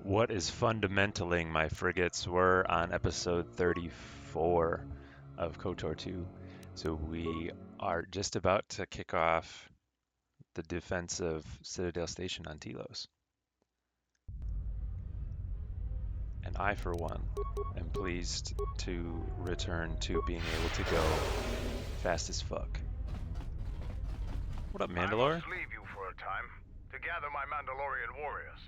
what is fundamentaling my frigates were on episode 34 of KOTOR 2. So we are just about to kick off the defense of Citadel Station on Telos. And I, for one, am pleased to return to being able to go fast as fuck. What up, Mandalore? I must leave you for a time to gather my Mandalorian warriors.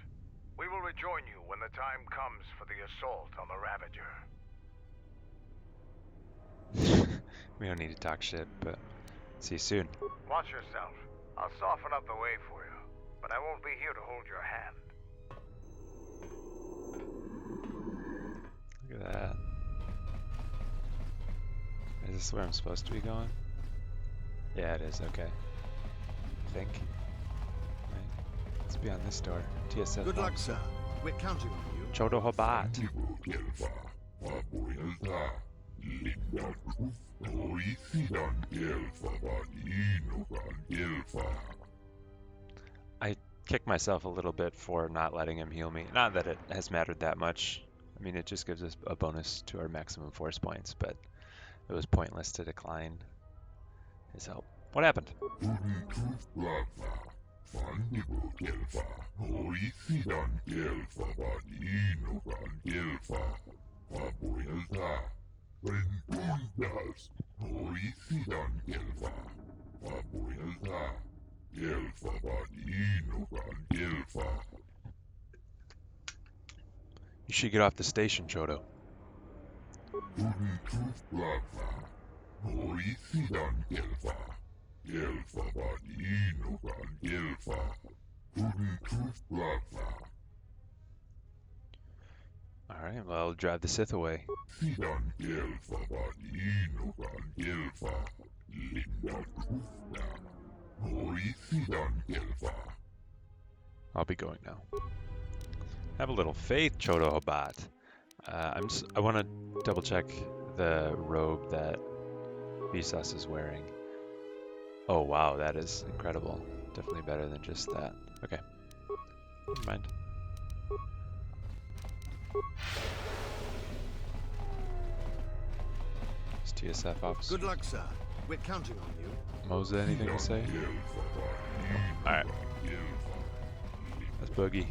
We will rejoin you when the time comes for the assault on the Ravager. We don't need to talk shit, but see you soon. Watch yourself. I'll soften up the way for you, but I won't be here to hold your hand. Look at that. Is this where I'm supposed to be going? Yeah, it is. Okay. I think. Right. Let's be on this door. TSS. Good luck, sir. We're counting on you. Chodo Hobat. I kicked myself a little bit for not letting him heal me. Not that it has mattered that much. I mean, it just gives us a bonus to our maximum force points, but it was pointless to decline his help. What happened? You should get off the station, Chodo. Alright, well, I'll drive the Sith away. I'll be going now. Have a little faith, Chodo Hobat. I want to double check the robe that Vsauce is wearing. Oh wow, that is incredible. Definitely better than just that. Okay. Never mind. Is TSF officer? Good luck, sir. We're counting on you. Mose, anything to say? Alright. That's Boogie.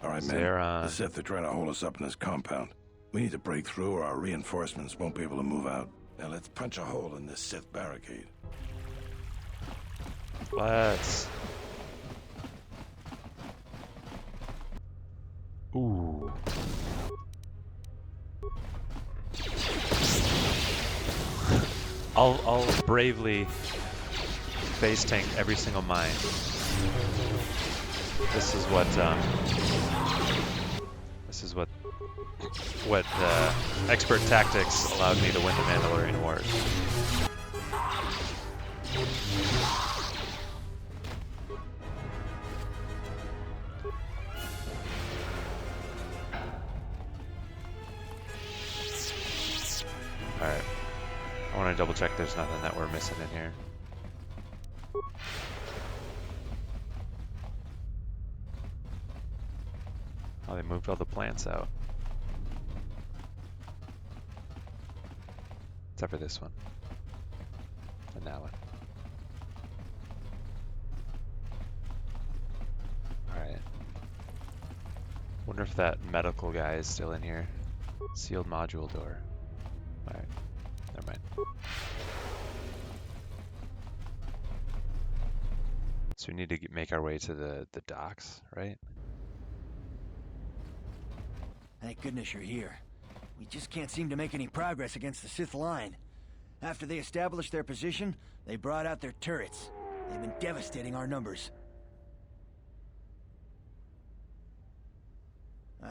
Alright, man. The Sith are trying to hold us up in this compound. We need to break through or our reinforcements won't be able to move out. Now let's punch a hole in this Sith barricade. Let's. Ooh. I'll bravely face tank every single mine. This is what expert tactics allowed me to win the Mandalorian Wars. Alright. I want to double check there's nothing that we're missing in here. Oh, they moved all the plants out. Except for this one. And that one. Alright. Wonder if that medical guy is still in here. Sealed module door. Alright. Never mind. So we need to make our way to the docks, right? Thank goodness you're here. We just can't seem to make any progress against the Sith line. After they established their position, they brought out their turrets. They've been devastating our numbers.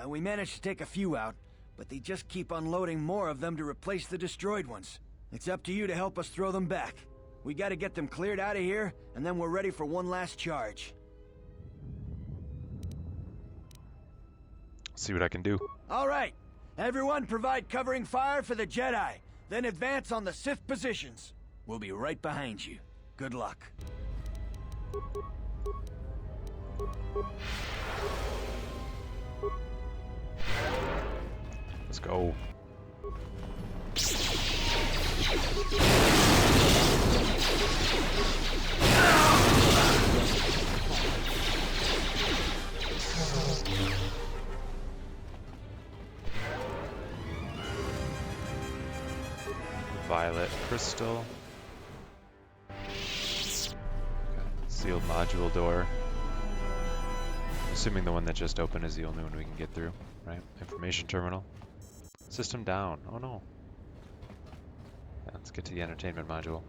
We managed to take a few out, but they just keep unloading more of them to replace the destroyed ones. It's up to you to help us throw them back. We gotta get them cleared out of here, and then we're ready for one last charge. See what I can do. All right. Everyone provide covering fire for the Jedi, then advance on the Sith positions. We'll be right behind you. Good luck. Let's go. Violet crystal. Okay. Sealed module door. Assuming the one that just opened is the only one we can get through, right? Information terminal. System down. Oh no. Yeah, let's get to the entertainment module.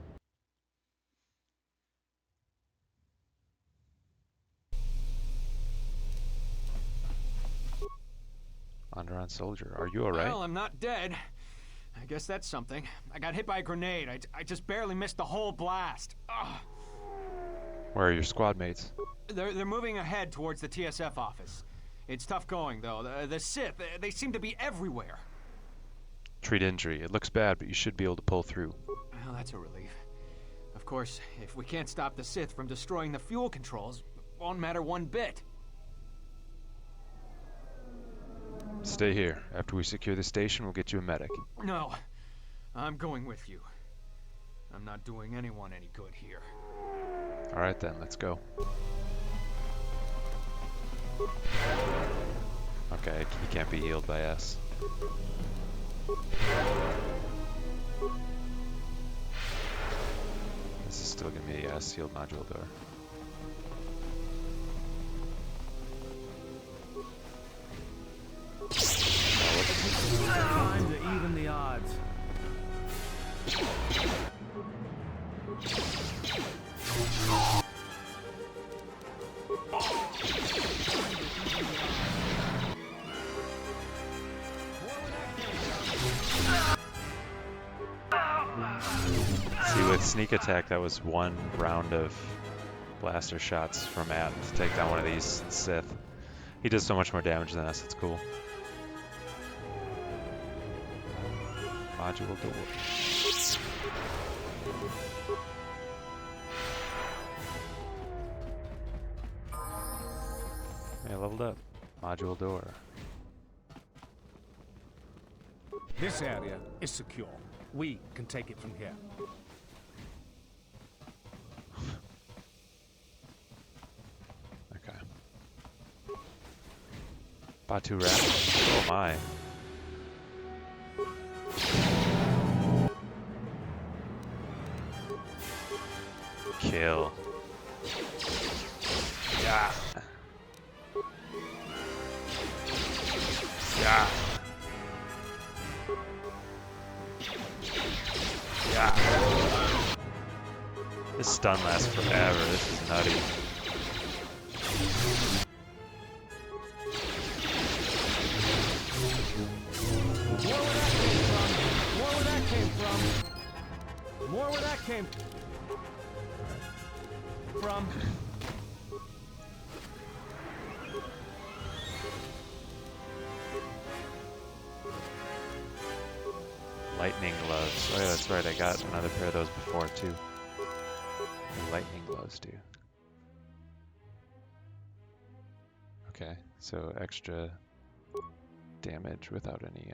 Onderon soldier, are you alright? Well, I'm not dead. I guess that's something. I got hit by a grenade. I just barely missed the whole blast. Ugh. Where are your squad mates? They're moving ahead towards the TSF office. It's tough going, though. The Sith, they seem to be everywhere. Treat injury. It looks bad, but you should be able to pull through. Well, that's a relief. Of course, if we can't stop the Sith from destroying the fuel controls, it won't matter one bit. Stay here. After we secure the station, we'll get you a medic. No, I'm going with you. I'm not doing anyone any good here. Alright then, let's go. Okay, he can't be healed by us. This is still gonna be a sealed module door. Time to even the odds. See, with sneak attack, that was one round of blaster shots from Matt to take down one of these Sith. He does so much more damage than us, it's cool. Module door. Yeah, leveled up. Module door. This area is secure. We can take it from here. Okay. Batu rat. Oh my. Kill. Yeah. Yeah. Yeah. This stun lasts forever. This is nutty. More where that came from. More where that came from. Lightning gloves. Oh yeah, that's right. I got another pair of those before too. Lightning gloves too. Okay, so extra damage without any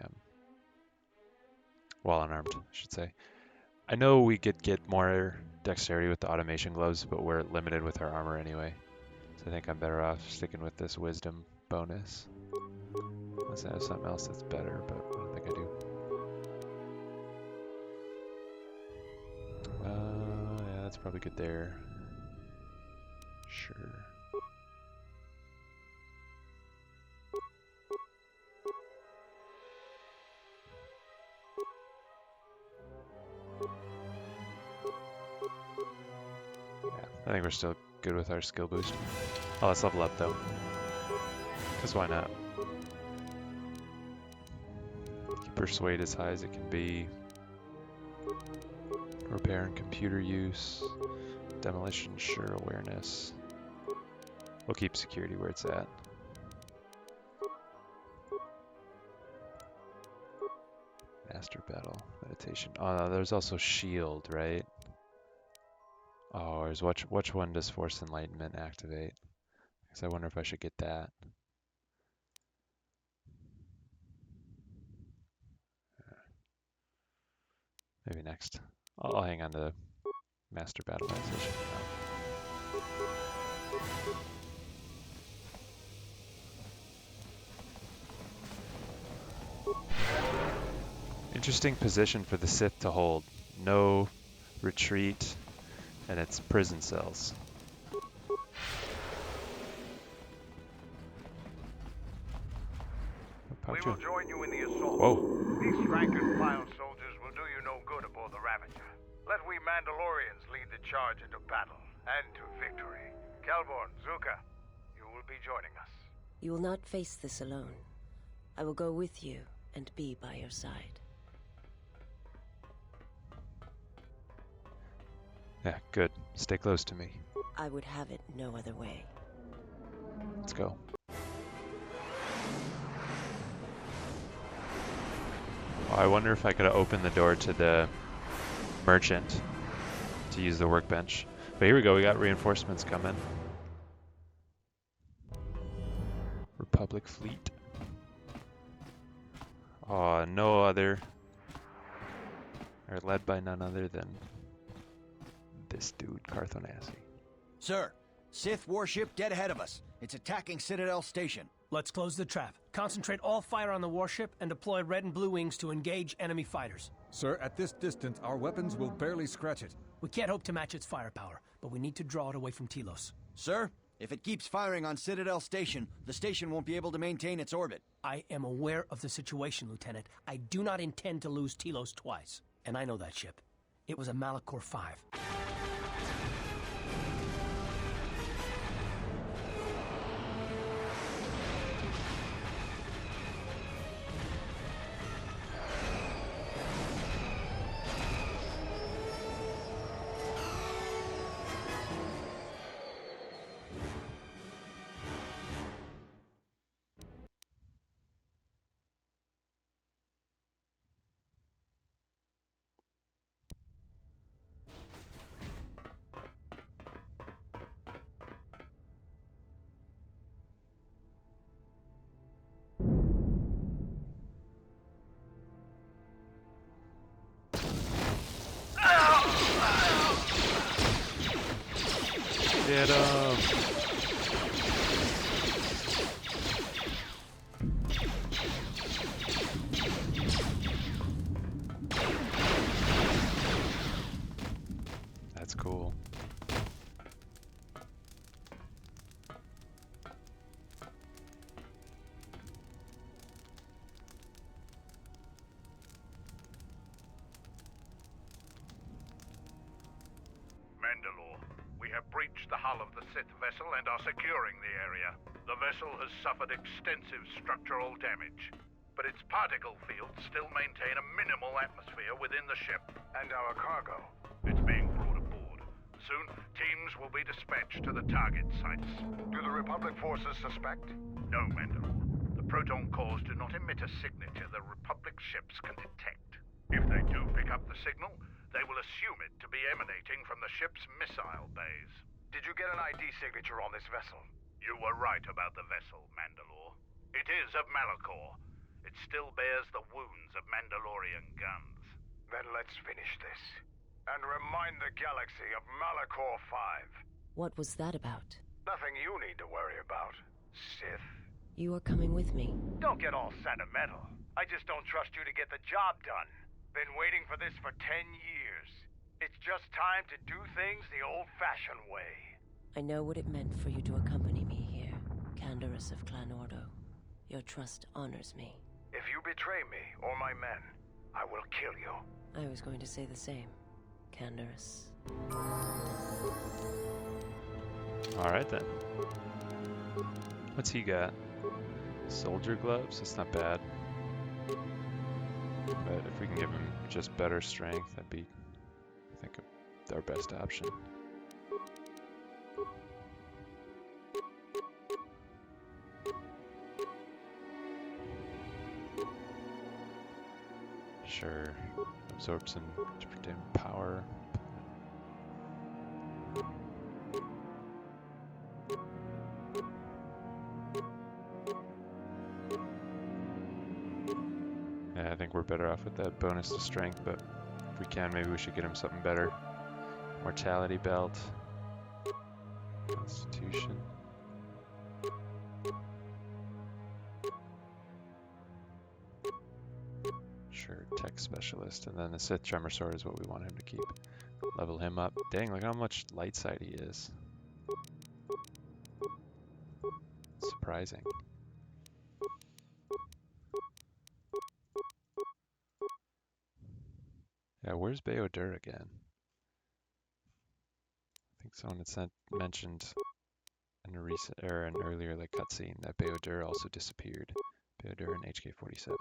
while unarmed, I should say. I know we could get more dexterity with the automation gloves, but we're limited with our armor anyway. So I think I'm better off sticking with this wisdom bonus. Unless I have something else that's better, but I don't think I do. Yeah, that's probably good there. Sure. I think we're still good with our skill boost. Oh, let's level up though. Because why not? Keep persuade as high as it can be. Repair and computer use. Demolition, sure, awareness. We'll keep security where it's at. Master battle, meditation. Oh, no, there's also shield, right? Oh, there's which one does Force Enlightenment activate? So I wonder if I should get that. Maybe next. I'll hang on to Master Battle Position now. Interesting position for the Sith to hold. No retreat, and it's prison cells. We will join you in the assault. Whoa. These rank-and-file soldiers will do you no good aboard the Ravager. Let we Mandalorians lead the charge into battle and to victory. Kelborn, Zuka, you will be joining us. You will not face this alone. I will go with you and be by your side. Yeah, good. Stay close to me. I would have it no other way. Let's go. Oh, I wonder if I could have opened the door to the merchant to use the workbench. But here we go, we got reinforcements coming. Republic fleet. Oh, no other. Or led by none other than this dude, Carthonasi. Sir, Sith warship dead ahead of us. It's attacking Citadel Station. Let's close the trap. Concentrate all fire on the warship and deploy red and blue wings to engage enemy fighters. Sir, at this distance, our weapons will barely scratch it. We can't hope to match its firepower, but we need to draw it away from Telos. Sir, if it keeps firing on Citadel Station, the station won't be able to maintain its orbit. I am aware of the situation, Lieutenant. I do not intend to lose Telos twice. And I know that ship. It was a Malachor 5. Get him! That's cool. Mandalore, we have breached the hull of the Sith vessel and are securing the area. The vessel has suffered extensive structural damage, but its particle fields still maintain a minimal atmosphere within the ship. And our cargo? It's being brought aboard. Soon, teams will be dispatched to the target sites. Do the Republic forces suspect? No, Mandalore. The proton cores do not emit a signature the Republic ships can detect. If they do pick up the signal, they will assume it to be emanating from the ship's missile bays. Did you get an ID signature on this vessel? You were right about the vessel, Mandalore. It is of Malachor. It still bears the wounds of Mandalorian guns. Then let's finish this. And remind the galaxy of Malachor 5. What was that about? Nothing you need to worry about, Sith. You are coming with me. Don't get all sentimental. I just don't trust you to get the job done. Been waiting for this for 10 years. It's just time to do things the old-fashioned way. I know what it meant for you to accompany me here, Canderous of Clan Ordo. Your trust honors me. If you betray me or my men, I will kill you. I was going to say the same, Canderous. Alright then. What's he got? Soldier gloves? That's not bad. But if we can give him just better strength, that'd be, I think, our best option. Sure. Absorb some power. think we're better off with that bonus to strength, but if we can, maybe we should get him something better. Mortality belt. Constitution. Sure, tech specialist. And then the Sith Tremor Sword is what we want him to keep. Level him up. Dang, look how much light side he is. Surprising. Yeah, where's Bayodur again? I think someone had mentioned in a recent or an earlier like cutscene that Bayodur also disappeared. Bayodur and HK-47.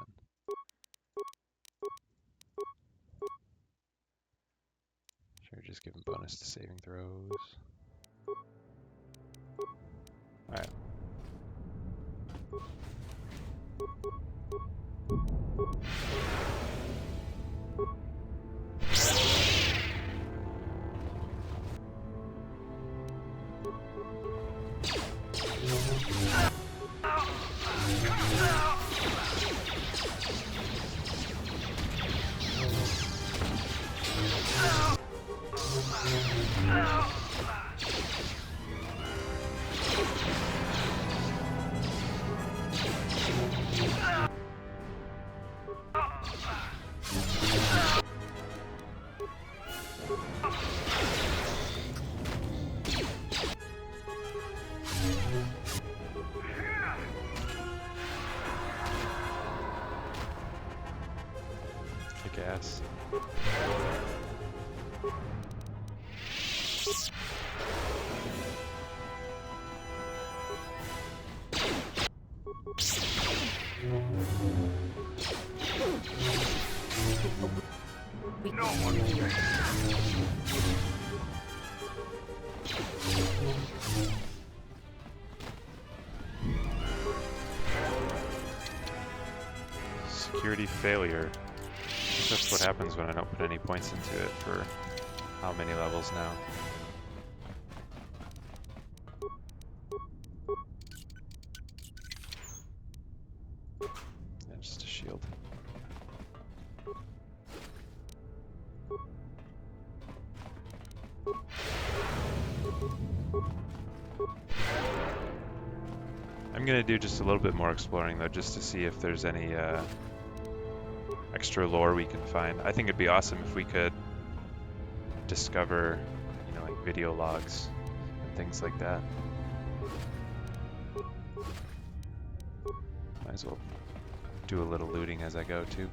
Sure, just give him bonus to saving throws. Alright. Kick ass. No one. Security failure. That's what happens when I don't put any points into it for how many levels now. Yeah, just a shield. I'm gonna do just a little bit more exploring though, just to see if there's any extra lore we can find. I think it'd be awesome if we could discover, you know, like video logs and things like that. Might as well do a little looting as I go too.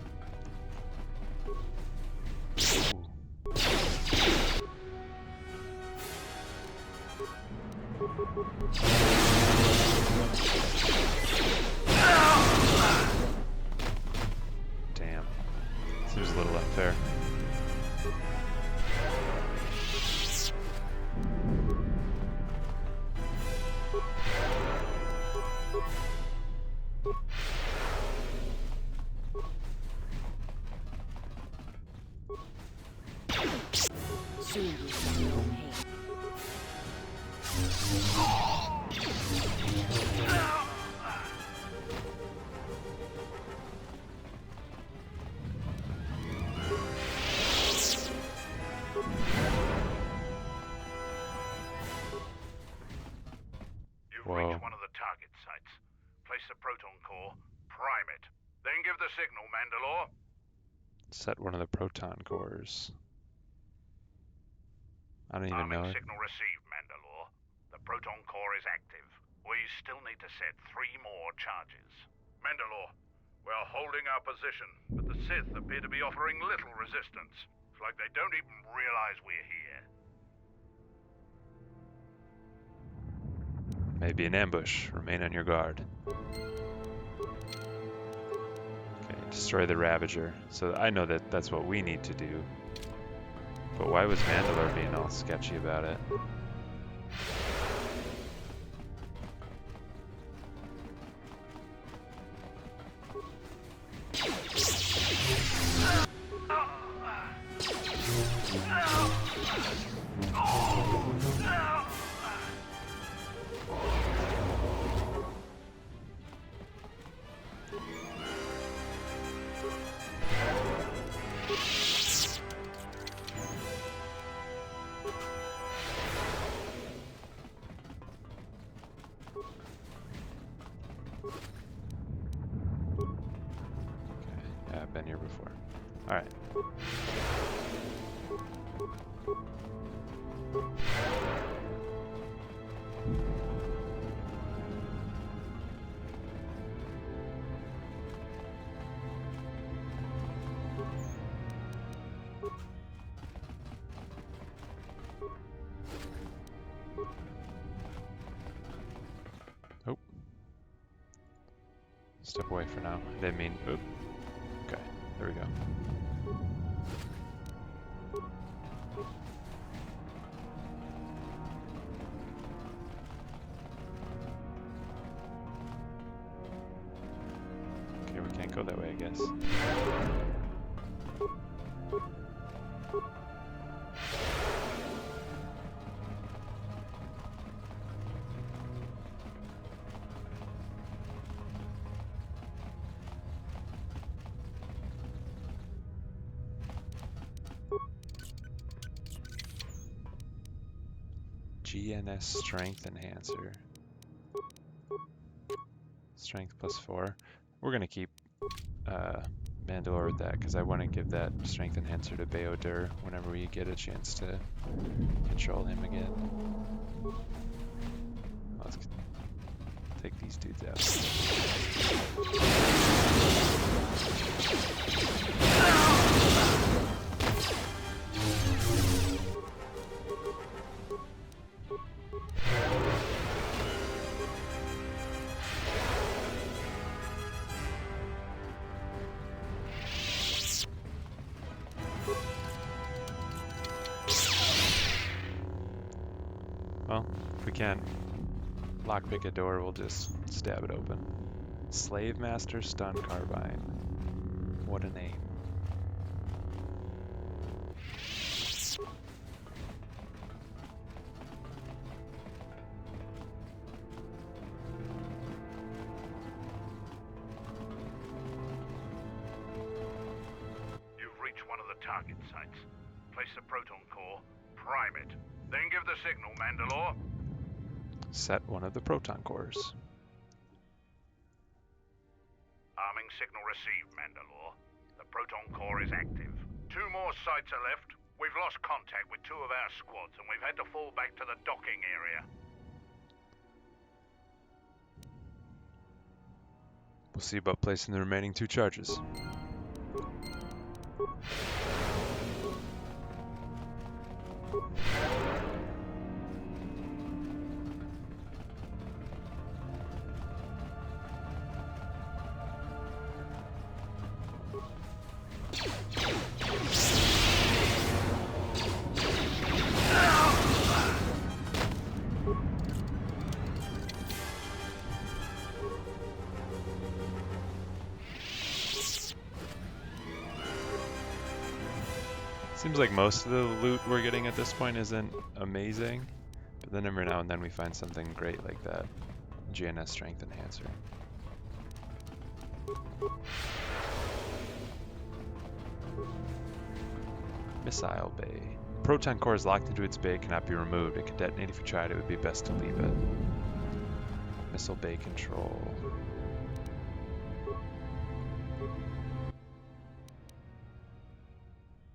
Damn. Seems a little unfair. Soon you will feel no pain. You've reached one of the target sites. Place the proton core, prime it. Then give the signal, Mandalore. Set one of the proton cores. I don't even know it. Signal received, Mandalore. The proton core is active. We still need to set 3 more charges. Mandalore, we're holding our position, but the Sith appear to be offering little resistance. It's like they don't even realize we're here. Maybe an ambush. Remain on your guard. Okay, destroy the Ravager. So I know that that's what we need to do. But why was Mandalore being all sketchy about it? before. Alright. Oh. Step away for now. I didn't mean... Oop. Okay, there we go. Okay, we can't go that way, I guess. GNS Strength Enhancer. Strength +4. We're going to keep Mandalore with that because I want to give that Strength Enhancer to Baodur whenever we get a chance to control him again. Let's take these dudes out. Well, if we can't lockpick a door, we'll just stab it open. Slave Master Stun Carbine. What a name. You've reached one of the target sites. Place the proton core, prime it, then give the signal, Mandalore. Set one of the proton cores. Arming signal received, Mandalore. The proton core is active. 2 more sites are left. We've lost contact with 2 of our squads, and we've had to fall back to the docking area. We'll see about placing the remaining 2 charges. Seems like most of the loot we're getting at this point isn't amazing, but then every now and then we find something great like that. GNS Strength Enhancer. Missile Bay. Proton core is locked into its bay, cannot be removed. It could detonate if you tried. It would be best to leave it. Missile Bay control.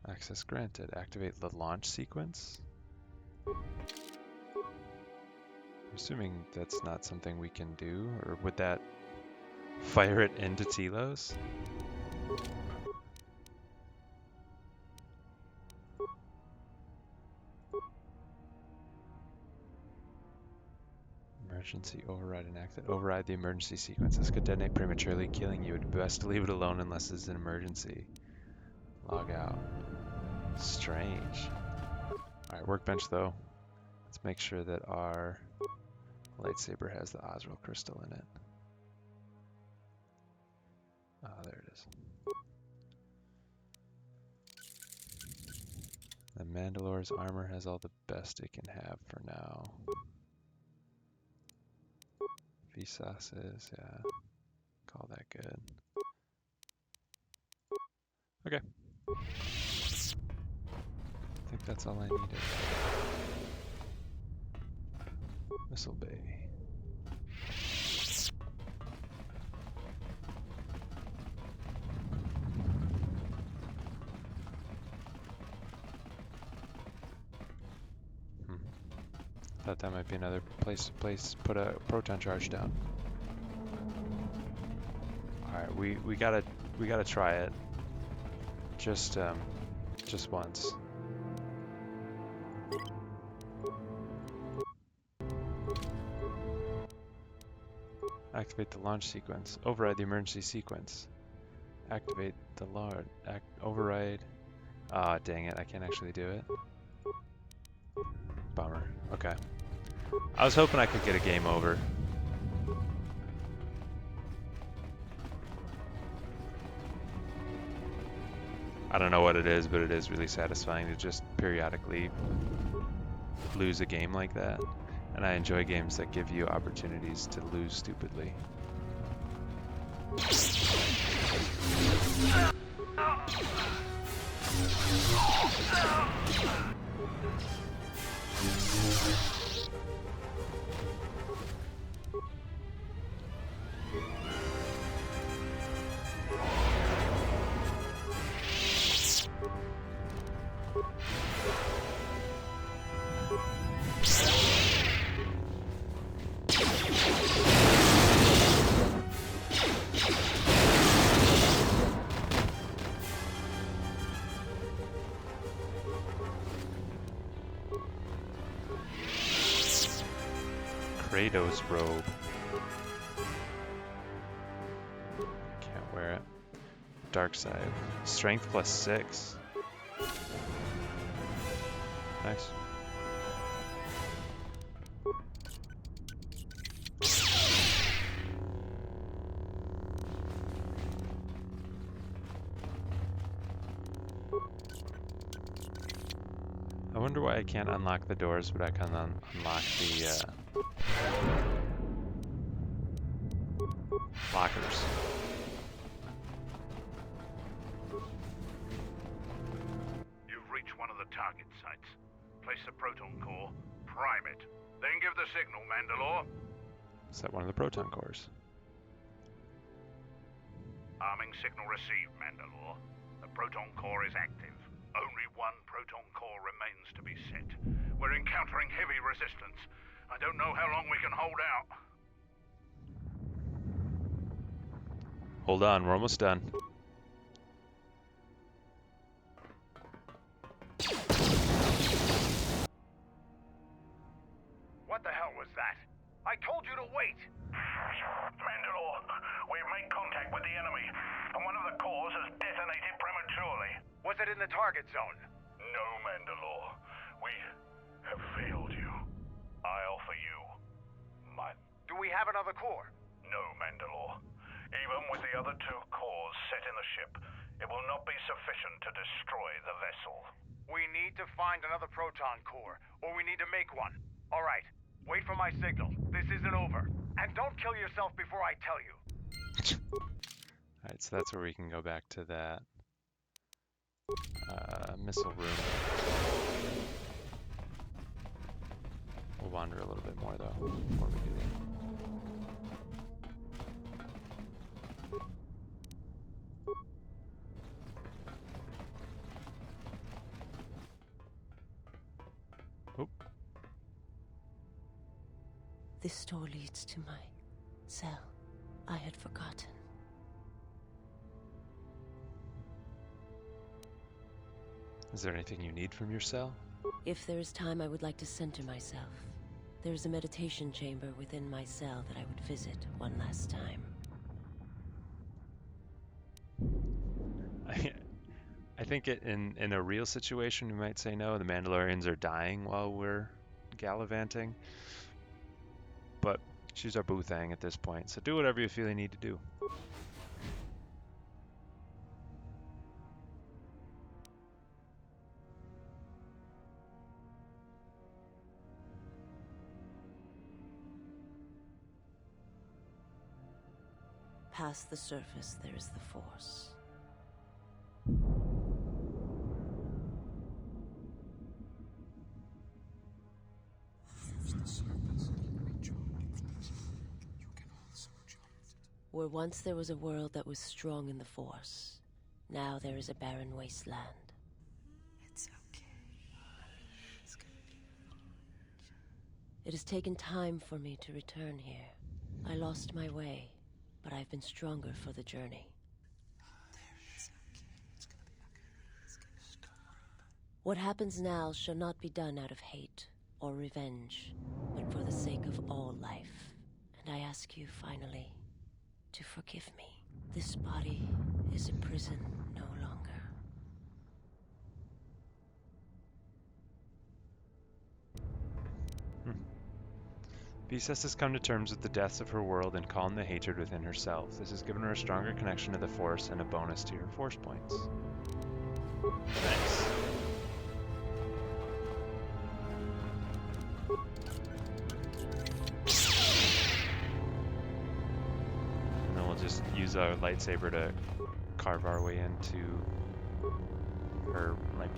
Access granted. Activate the launch sequence. I'm assuming that's not something we can do, or would that fire it into Telos? Emergency override enacted. Override the emergency sequence. This could detonate prematurely, killing you. It would be best to leave it alone unless it's an emergency. Log out. Strange. Alright, workbench though. Let's make sure that our lightsaber has the Osriel crystal in it. Ah, there it is. The Mandalore's armor has all the best it can have for now. Vsauces, yeah. Call that good. Okay. I think that's all I needed. Missile Bay. Thought that might be another place to put a proton charge down. All right, we gotta try it. Just once. Activate the launch sequence. Override the emergency sequence. Activate the override. Ah, dang it! I can't actually do it. Bummer. Okay. I was hoping I could get a game over. I don't know what it is, but it is really satisfying to just periodically lose a game like that. And I enjoy games that give you opportunities to lose stupidly. Kratos robe. Can't wear it. Dark side. Strength +6. Nice. I wonder why I can't unlock the doors, but I can unlock the lockers. You've reached one of the target sites. Place the proton core, prime it, then give the signal, Mandalore. Is that one of the proton cores? Arming signal received, Mandalore. The proton core is active. Only one proton core remains to be set. We're encountering heavy resistance. I don't know how long we can hold out. Hold on, we're almost done. What the hell was that? I told you to wait! Mandalore, we've made contact with the enemy, and one of the cores has detonated prematurely. Was it in the target zone? No, Mandalore. We have failed you. I offer you my... Do we have another core? No, Mandalore. Even with the other two cores set in the ship, it will not be sufficient to destroy the vessel. We need to find another proton core, or we need to make one. All right, wait for my signal. This isn't over. And don't kill yourself before I tell you. Alright, so that's where we can go back to that missile room. We'll wander a little bit more though before we do that. Oop. This door leads to my cell. I had forgotten. Is there anything you need from your cell? If there is time, I would like to center myself. There is a meditation chamber within my cell that I would visit one last time. I think in a real situation, we might say no. The Mandalorians are dying while we're gallivanting. But she's our Boothang at this point, so do whatever you feel you need to do. Past the surface, there is the Force. Where once there was a world that was strong in the Force, now there is a barren wasteland. It's okay. It's gonna be fine. It has taken time for me to return here. I lost my way, but I've been stronger for the journey. What happens now shall not be done out of hate or revenge, but for the sake of all life. And I ask you, finally, to forgive me. This body is a prison no longer. Visas has come to terms with the deaths of her world and calmed the hatred within herself. This has given her a stronger connection to the Force and a bonus to her Force points. Nice. And then we'll just use our lightsaber to carve our way into her, like,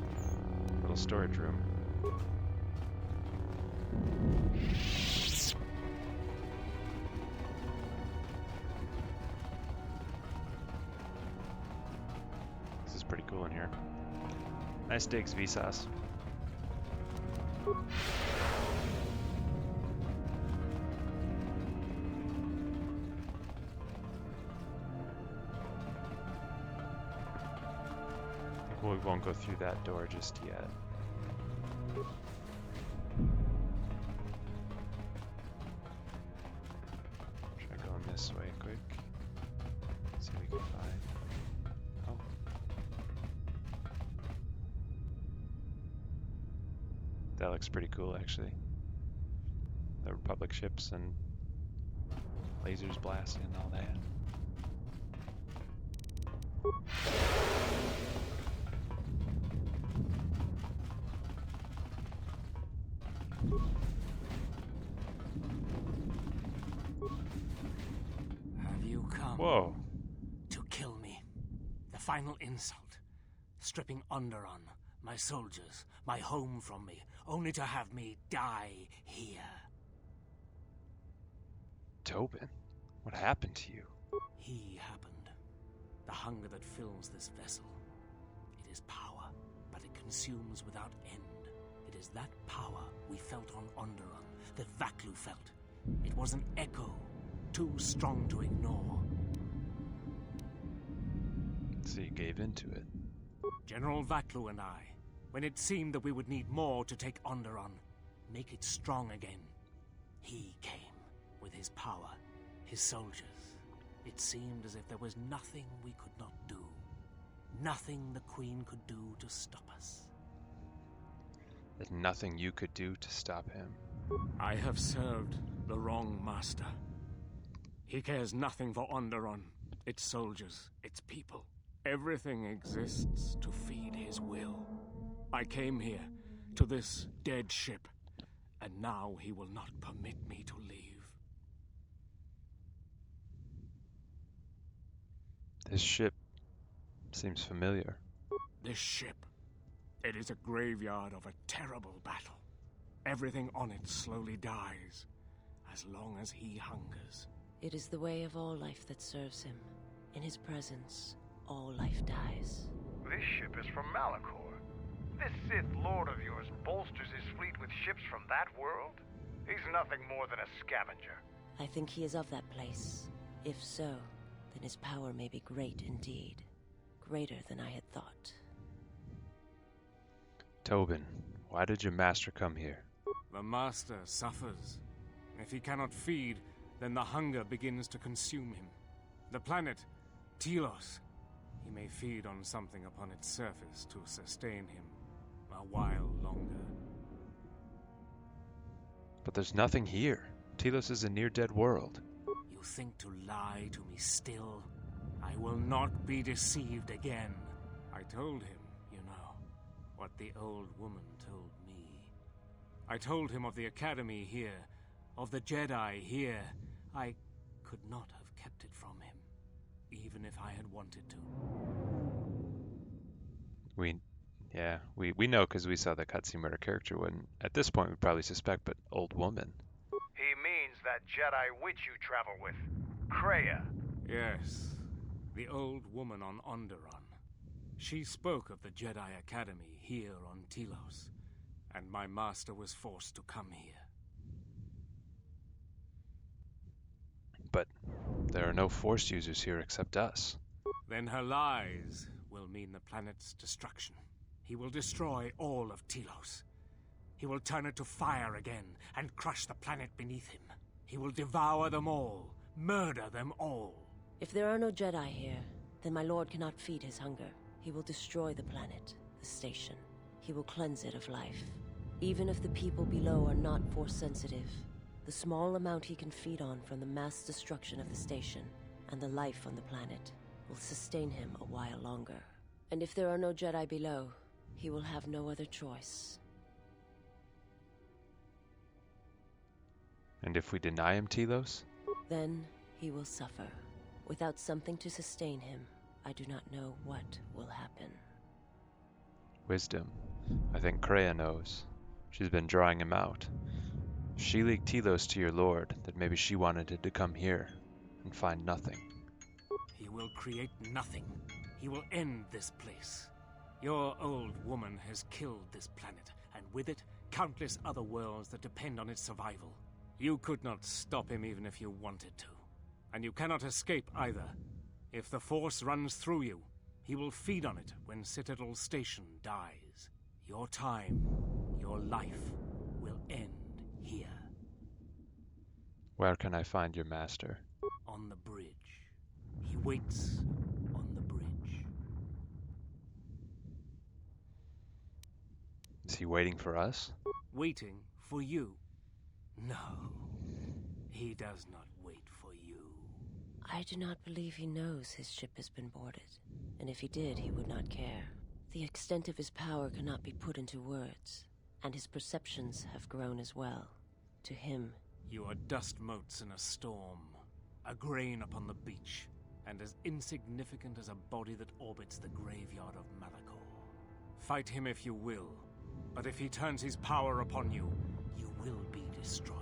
little storage room. This is pretty cool in here. Nice digs, Visas. We won't go through that door just yet. Try going this way quick. See what we can find. Oh. That looks pretty cool, actually. The Republic ships and lasers blasting and all that. Have you come Whoa. to kill me? The final insult. Stripping Onderon, my soldiers, my home from me, only to have me die here. Tobin, what happened to you? He happened. The hunger that fills this vessel. It is power, but it consumes without end. It is that power we felt on Onderon, that Vaklu felt. It was an echo, too strong to ignore. So you gave into it. General Vaklu and I, when it seemed that we would need more to take Onderon, make it strong again, he came with his power, his soldiers. It seemed as if there was nothing we could not do. Nothing the Queen could do to stop us. There's nothing you could do to stop him. I have served the wrong master. He cares nothing for Onderon, its soldiers, its people. Everything exists to feed his will. I came here, to this dead ship, and now he will not permit me to leave. This ship seems familiar. This ship, it is a graveyard of a terrible battle. Everything on it slowly dies, as long as he hungers. It is the way of all life that serves him. In his presence, all life dies. This ship is from Malachor. This Sith Lord of yours bolsters his fleet with ships from that world? He's nothing more than a scavenger. I think he is of that place. If so, then his power may be great indeed. Greater than I had thought. Tobin, why did your master come here? The master suffers. If he cannot feed, then the hunger begins to consume him. The planet, Telos, he may feed on something upon its surface to sustain him a while longer. But there's nothing here. Telos is a near-dead world. You think to lie to me still? I will not be deceived again. I told him, you know, what the old woman told me. I told him of the Academy here, of the Jedi here. I could not have kept it from him, even if I had wanted to. We know because we saw the cutscene where her character wouldn't. At this point, we'd probably suspect, but old woman. He means that Jedi witch you travel with, Kreia. Yes, the old woman on Onderon. She spoke of the Jedi Academy here on Telos, and my master was forced to come here. But there are no Force users here except us. Then her lies will mean the planet's destruction. He will destroy all of Telos. He will turn it to fire again and crush the planet beneath him. He will devour them all, murder them all. If there are no Jedi here, then my lord cannot feed his hunger. He will destroy the planet, the station. He will cleanse it of life. Even if the people below are not Force sensitive, the small amount he can feed on from the mass destruction of the station and the life on the planet will sustain him a while longer. And if there are no Jedi below, he will have no other choice. And if we deny him Telos? Then he will suffer. Without something to sustain him, I do not know what will happen. Wisdom. I think Kreia knows. She's been drawing him out. If she leaked Telos to your lord, then maybe she wanted it to come here and find nothing. He will create nothing. He will end this place. Your old woman has killed this planet, and with it, countless other worlds that depend on its survival. You could not stop him even if you wanted to. And you cannot escape either. If the Force runs through you, he will feed on it when Citadel Station dies. Your time, your life, will end here. Where can I find your master? On the bridge. He waits on the bridge. Is he waiting for us? Waiting for you? No. He does not wait for you. I do not believe he knows his ship has been boarded. And if he did, he would not care. The extent of his power cannot be put into words. And his perceptions have grown as well. To him, you are dust motes in a storm. A grain upon the beach. And as insignificant as a body that orbits the graveyard of Malachor. Fight him if you will. But if he turns his power upon you, you will be destroyed.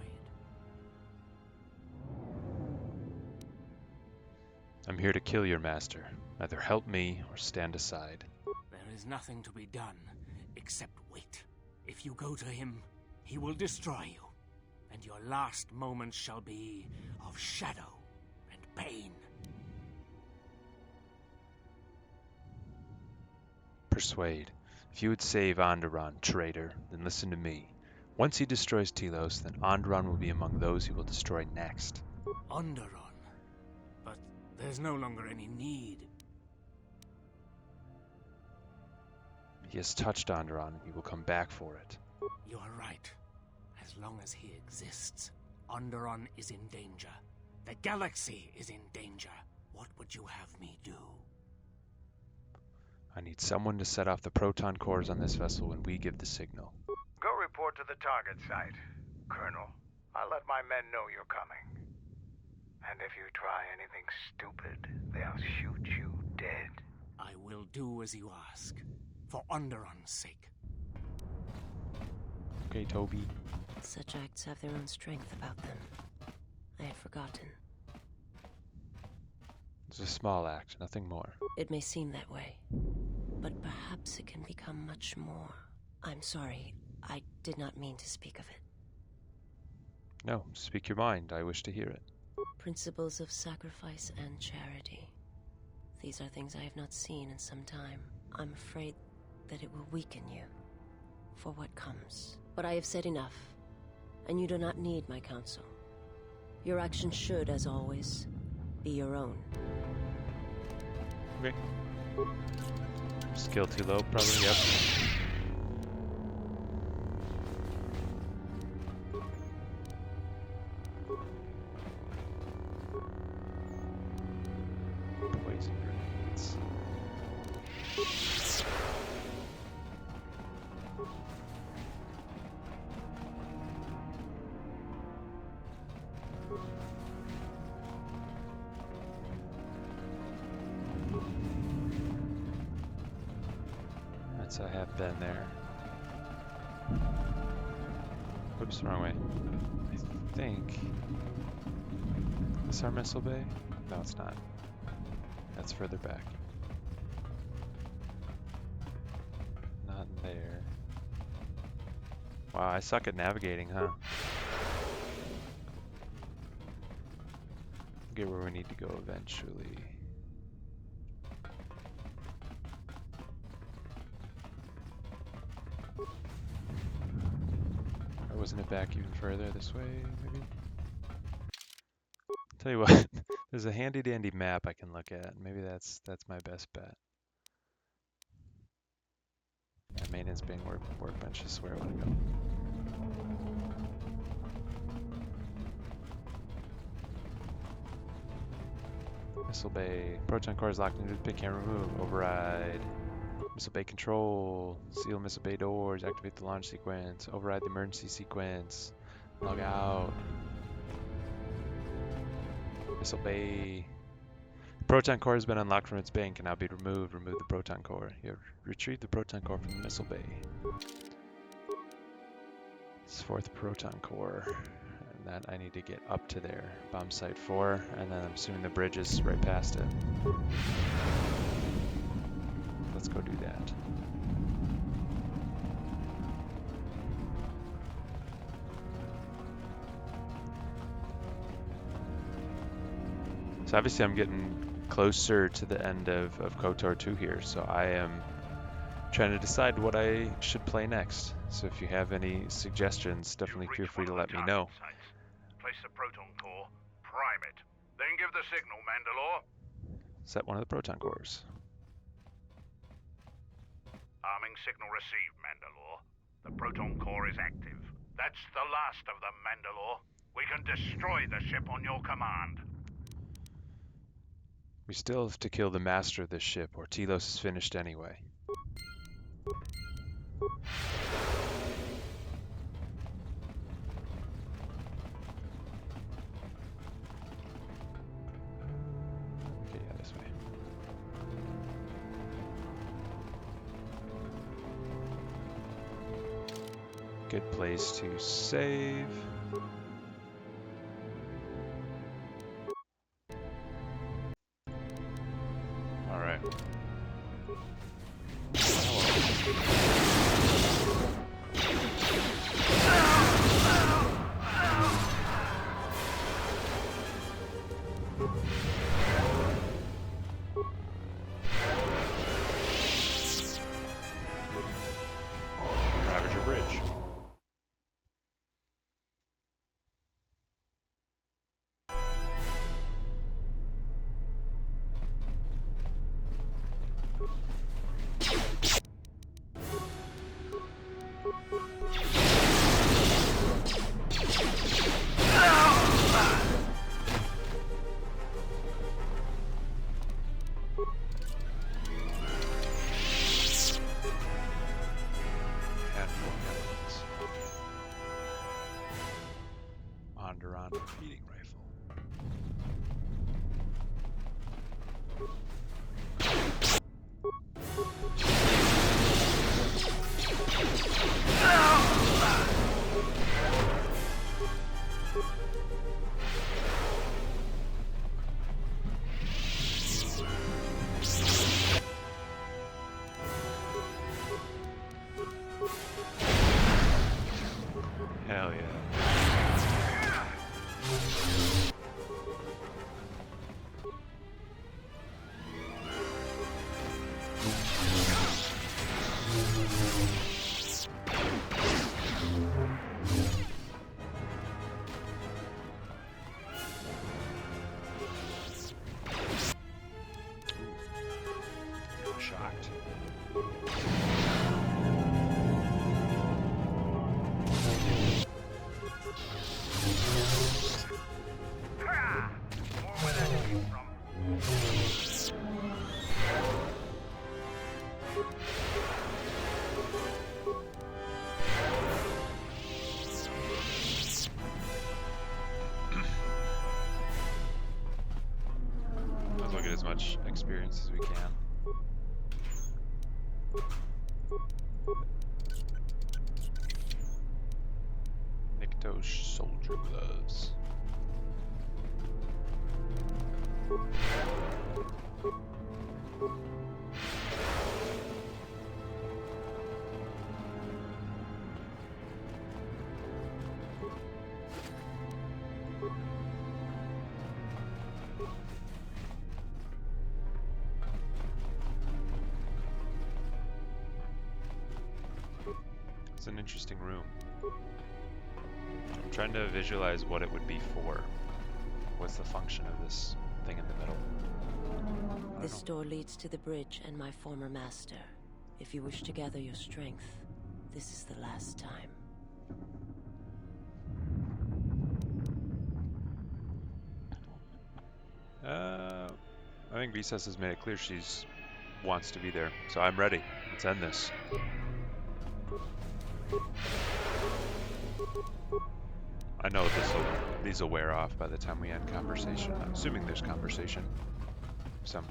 I'm here to kill your master. Either help me or stand aside. There is nothing to be done, except wait. If you go to him, he will destroy you. And your last moments shall be of shadow and pain. Persuade. If you would save Onderon, traitor, then listen to me. Once he destroys Telos, then Onderon will be among those he will destroy next. Onderon? But there's no longer any need. He has touched Onderon, and he will come back for it. You are right. As long as he exists, Onderon is in danger. The galaxy is in danger. What would you have me do? I need someone to set off the proton cores on this vessel when we give the signal. Go report to the target site, Colonel. I'll let my men know you're coming. And if you try anything stupid, they'll shoot you dead. I will do as you ask, for Onderon's sake. Okay, Toby. Such acts have their own strength about them. I had forgotten. It's a small act, nothing more. It may seem that way, but perhaps it can become much more. I'm sorry, I did not mean to speak of it. No, speak your mind. I wish to hear it. Principles of sacrifice and charity. These are things I have not seen in some time. I'm afraid that it will weaken you for what comes. But I have said enough, and you do not need my counsel. Your actions should, as always, be your own. Okay. Skill too low, probably, yep. Poison grenades. I have been there. Oops, wrong way. I think... Is this our missile bay? No, it's not. That's further back. Not there. Wow, I suck at navigating, huh? get where we need to go eventually. Or wasn't it back even further this way, maybe? Tell you what, there's a handy dandy map I can look at. Maybe that's my best bet. Yeah, maintenance bin workbench is where I want to go. Missile bay. Proton core is locked into the pit, can't remove. Override. Missile bay control. Seal missile bay doors. Activate the launch sequence. Override the emergency sequence. Log out. Missile bay. Proton core has been unlocked from its bay and can now be removed. Remove the proton core. You have retrieved the proton core from the missile bay. It's 4th proton core. And that I need to get up to there. Bomb site 4, and then I'm assuming the bridge is right past it. Let's go do that. So obviously I'm getting closer to the end of KOTOR 2 here, so I am trying to decide what I should play next. So if you have any suggestions, definitely feel free to let me know. Place the proton core, prime it, then give the signal, Mandalore. Set one of the proton cores. Arming signal received, Mandalore. The proton core is active. That's the last of them, Mandalore. We can destroy the ship on your command. We still have to kill the master of this ship, or Telos is finished anyway. Okay, yeah, this way. Good place to save. All right. Ravager Bridge. Onderon repeating rifle. Hell yeah. Shocked. Might as well get as much experience as we can. Niktosh soldier gloves. an interesting room. I'm trying to visualize what it would be for. What's the function of this thing in the middle? This door leads to the bridge and my former master. If you wish to gather your strength, this is the last time. I think Visas has made it clear she's wants to be there, so I'm ready. Let's end this. I know these will wear off by the time we end conversation. I'm assuming there's conversation, some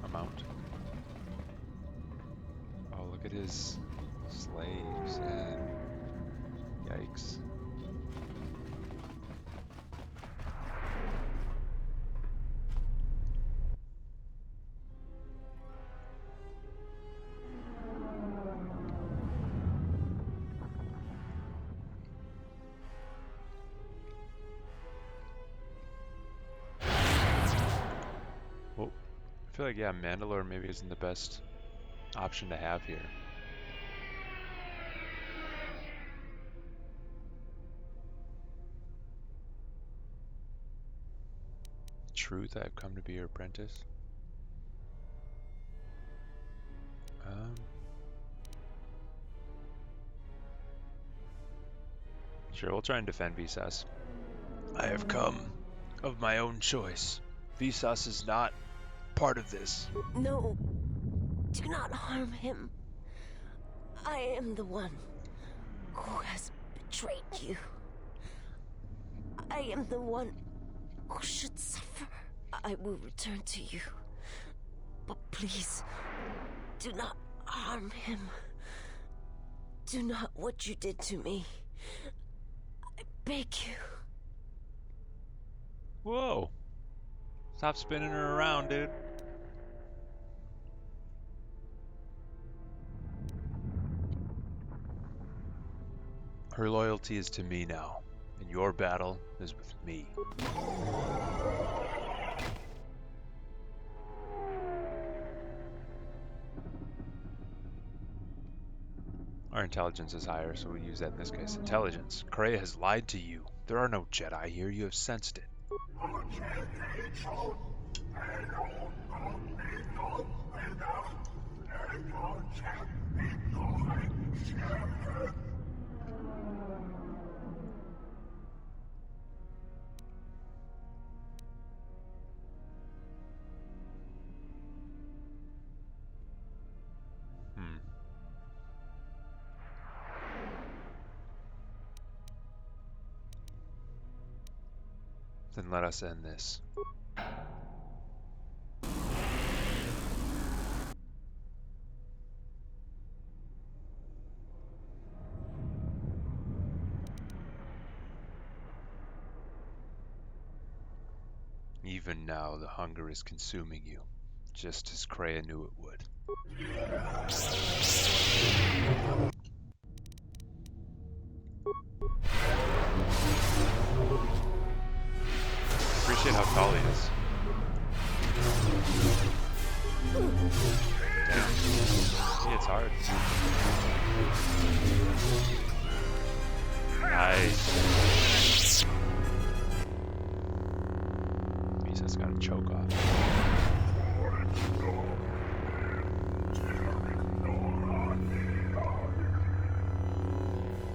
amount. Oh, look at his slaves and yikes. I feel like, yeah, Mandalore maybe isn't the best option to have here. Truth, I've come to be your apprentice. Sure, we'll try and defend Visas. I have come of my own choice. Visas is not part of this. No, do not harm him. I am the one who has betrayed you. I am the one who should suffer. I will return to you. But please, do not harm him. Do not what you did to me. I beg you. Whoa. Stop spinning her around, dude. Her loyalty is to me now, and your battle is with me. Our intelligence is higher, so we'll use that in this case. Intelligence. Kreia has lied to you. There are no Jedi here. You have sensed it. Then let us end this. Even now, the hunger is consuming you, just as Kreia knew it would. Appreciate how tall he is. Damn. He hits hard. Nice. Visas got a choke off.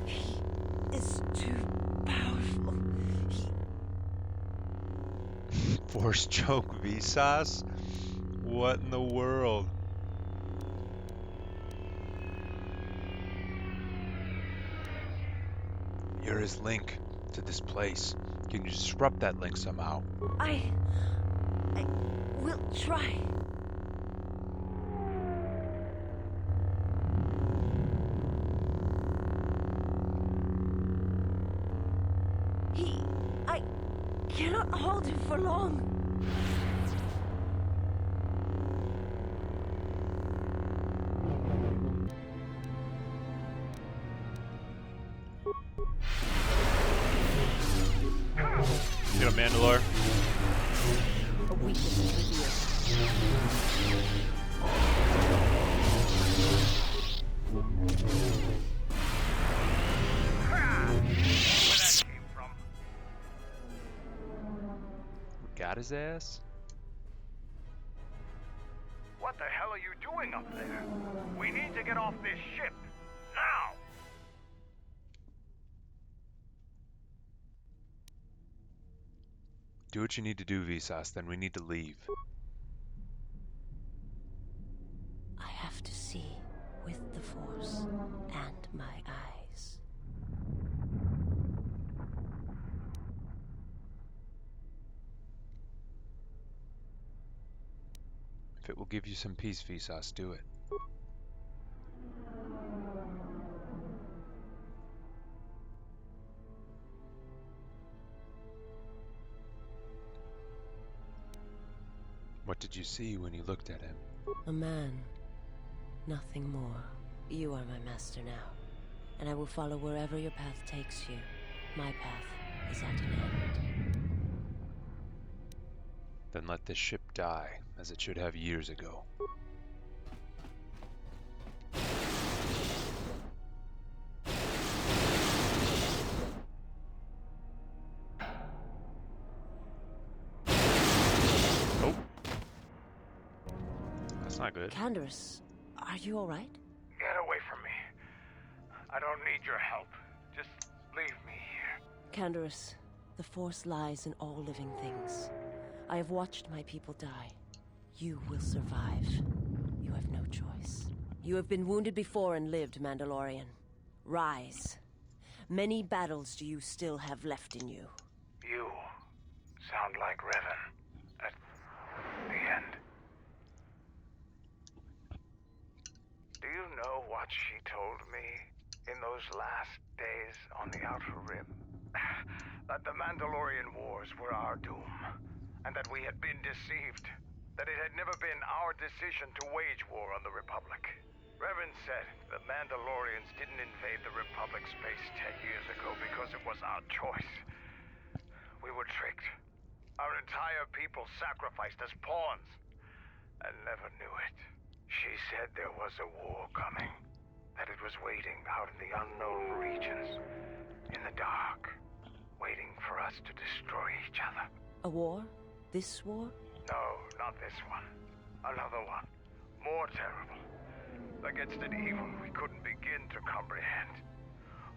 He is too powerful. Force choke Visas? What in the world? You're his link to this place. Can you disrupt that link somehow? I will try. I cannot hold him for long. Get him, Mandalore. A weakness is revealed. got his ass? What the hell are you doing up there? We need to get off this ship. Now! Do what you need to do, Visas, then we need to leave. I have to see with the Force and my eyes. If it will give you some peace, Visas, do it. What did you see when you looked at him? A man, nothing more. You are my master now, and I will follow wherever your path takes you. My path is at an end. Then let this ship die, as it should have years ago. Oh. That's not good. Canderous, are you all right? Get away from me. I don't need your help. Just leave me here. Canderous, the Force lies in all living things. I have watched my people die. You will survive. You have no choice. You have been wounded before and lived, Mandalorian. Rise. Many battles do you still have left in you? You sound like Revan at the end. Do you know what she told me in those last days on the Outer Rim? That the Mandalorian Wars were our doom. And that we had been deceived. That it had never been our decision to wage war on the Republic. Revan said the Mandalorians didn't invade the Republic space 10 years ago because it was our choice. We were tricked. Our entire people sacrificed as pawns. And never knew it. She said there was a war coming. That it was waiting out in the unknown regions. In the dark. Waiting for us to destroy each other. A war? This war? No, not this one. Another one. More terrible. Against an evil we couldn't begin to comprehend.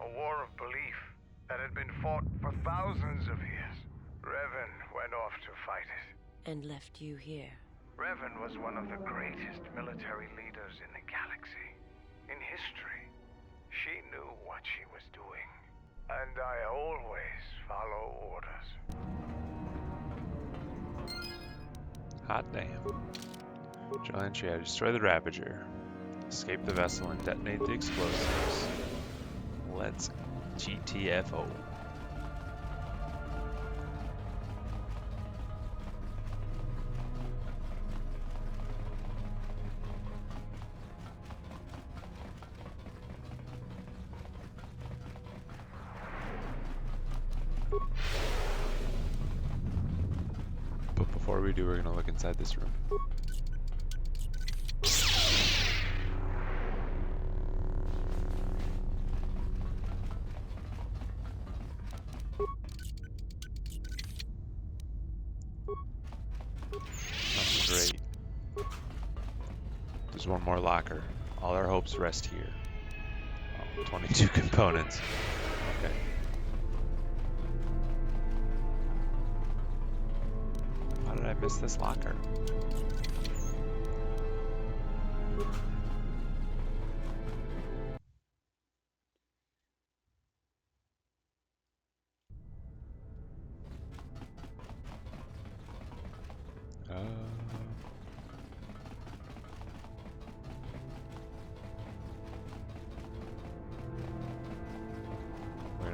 A war of belief that had been fought for thousands of years. Revan went off to fight it. And left you here. Revan was one of the greatest military leaders in the galaxy. In history. She knew what she was doing. And I always follow orders. Hot damn. Join entry, destroy the Ravager. Escape the vessel and detonate the explosives. Let's GTFO. But before we do, we're gonna look inside this room. Nothing great. There's one more locker. All our hopes rest here. Oh, 22 components. Okay. How did I miss this locker?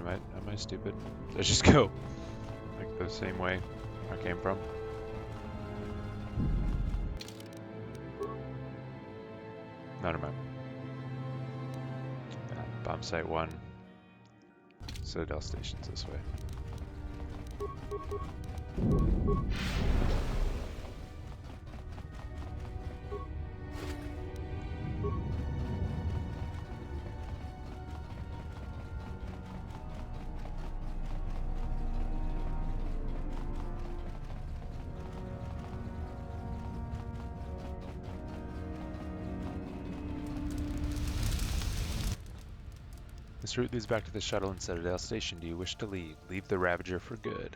Wait, am I stupid? Did I just go like the same way I came from? No, never mind. Bomb site 1. Citadel station's this way. This route leads back to the shuttle and Citadel Station. Do you wish to leave? Leave the Ravager for good.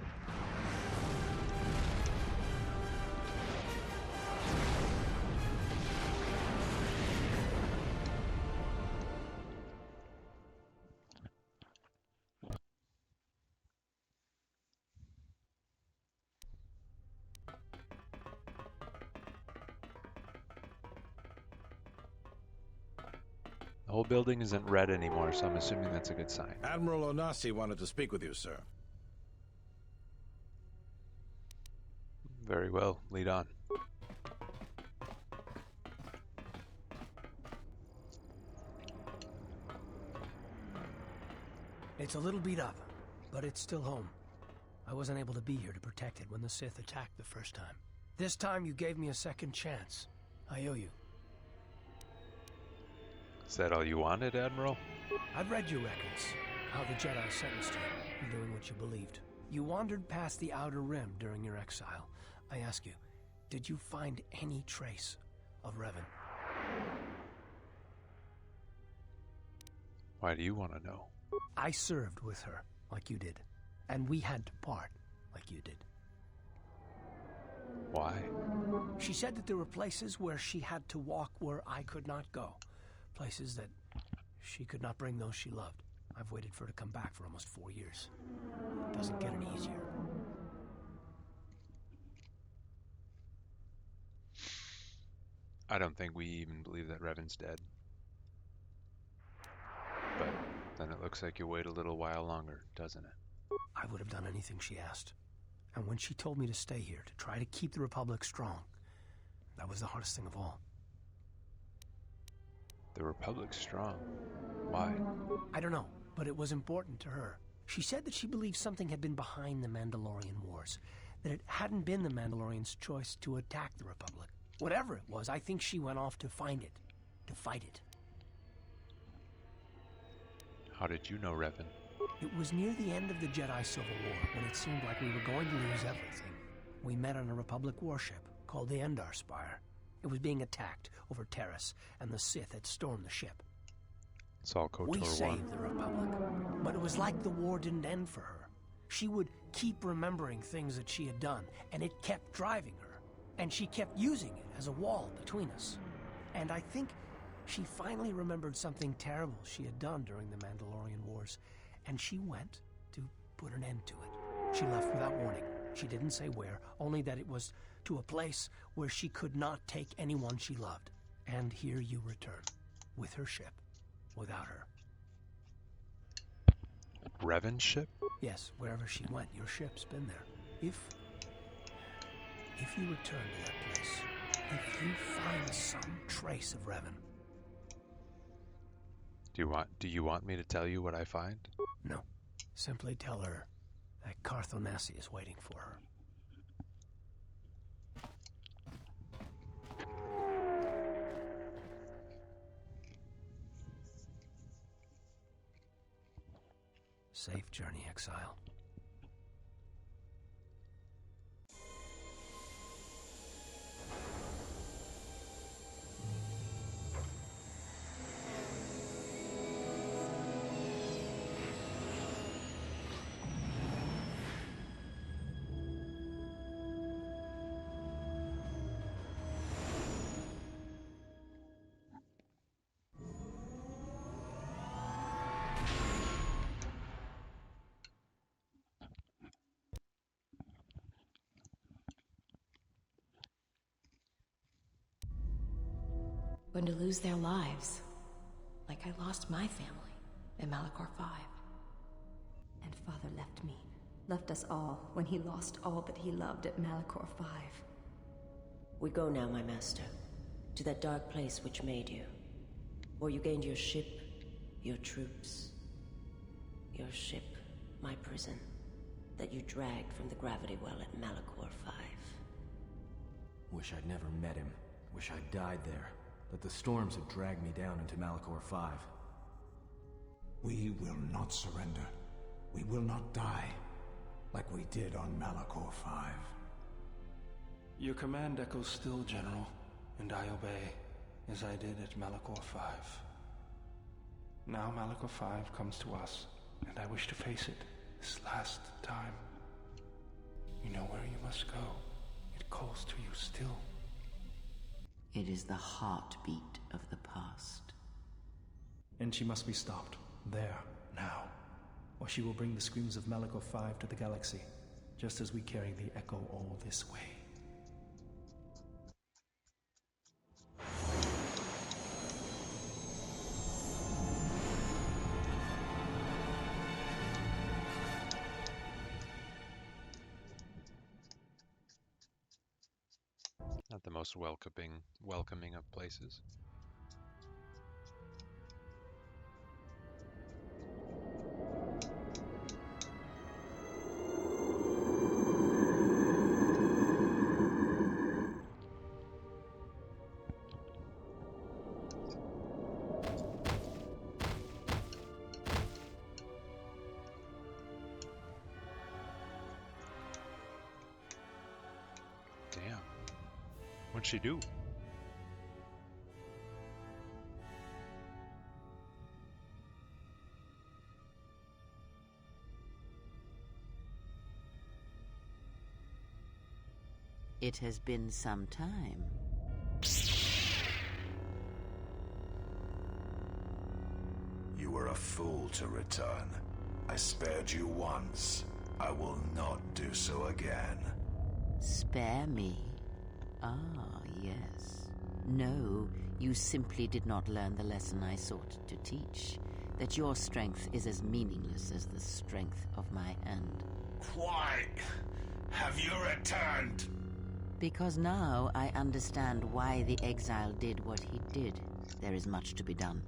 The whole building isn't red anymore, so I'm assuming that's a good sign. Admiral Onasi wanted to speak with you, sir. Very well. Lead on. It's a little beat up, but it's still home. I wasn't able to be here to protect it when the Sith attacked the first time. This time you gave me a second chance. I owe you. Is that all you wanted, Admiral? I've read your records, how the Jedi sentenced you, for doing what you believed. You wandered past the Outer Rim during your exile. I ask you, did you find any trace of Revan? Why do you want to know? I served with her, like you did. And we had to part, like you did. Why? She said that there were places where she had to walk where I could not go. Places that she could not bring those she loved. I've waited for her to come back for almost 4 years. It doesn't get any easier. I don't think we even believe that Revan's dead. But then it looks like you wait a little while longer, doesn't it? I would have done anything she asked. And when she told me to stay here, to try to keep the Republic strong, that was the hardest thing of all. The Republic's strong. Why? I don't know, but it was important to her. She said that she believed something had been behind the Mandalorian Wars, that it hadn't been the Mandalorians' choice to attack the Republic. Whatever it was, I think she went off to find it, to fight it. How did you know Revan? It was near the end of the Jedi Civil War, when it seemed like we were going to lose everything. We met on a Republic warship called the Endar Spire. It was being attacked over Terrace, and the Sith had stormed the ship. It's all KOTOR 1. We saved the Republic, but it was like the war didn't end for her. She would keep remembering things that she had done, and it kept driving her. And she kept using it as a wall between us. And I think she finally remembered something terrible she had done during the Mandalorian Wars, and she went to put an end to it. She left without warning. She didn't say where, only that it was to a place where she could not take anyone she loved. And here you return, with her ship, without her. Revan's ship? Yes, wherever she went, your ship's been there. If you return to that place, if you find some trace of Revan... Do you want me to tell you what I find? No. Simply tell her that Carth Onasi is waiting for her. Safe journey, exile. Going to lose their lives, like I lost my family in Malachor 5. And Father left me, left us all when he lost all that he loved at Malachor 5. We go now, my master, to that dark place which made you, where you gained your ship, your troops, your ship, my prison, that you dragged from the gravity well at Malachor 5. Wish I'd never met him. Wish I'd died there. That the storms had dragged me down into Malachor 5. We will not surrender. We will not die, like we did on Malachor 5. Your command echoes still, General, and I obey, as I did at Malachor 5. Now Malachor 5 comes to us, and I wish to face it this last time. You know where you must go. It calls to you still. It is the heartbeat of the past. And she must be stopped. There, now. Or she will bring the screams of Malachor 5 to the galaxy, just as we carry the echo all this way. Not the most welcoming of places. What'd she do? It has been some time. You were a fool to return. I spared you once. I will not do so again. Spare me? Ah, yes. No, you simply did not learn the lesson I sought to teach. That your strength is as meaningless as the strength of my hand. Why have you returned? Because now I understand why the exile did what he did. There is much to be done.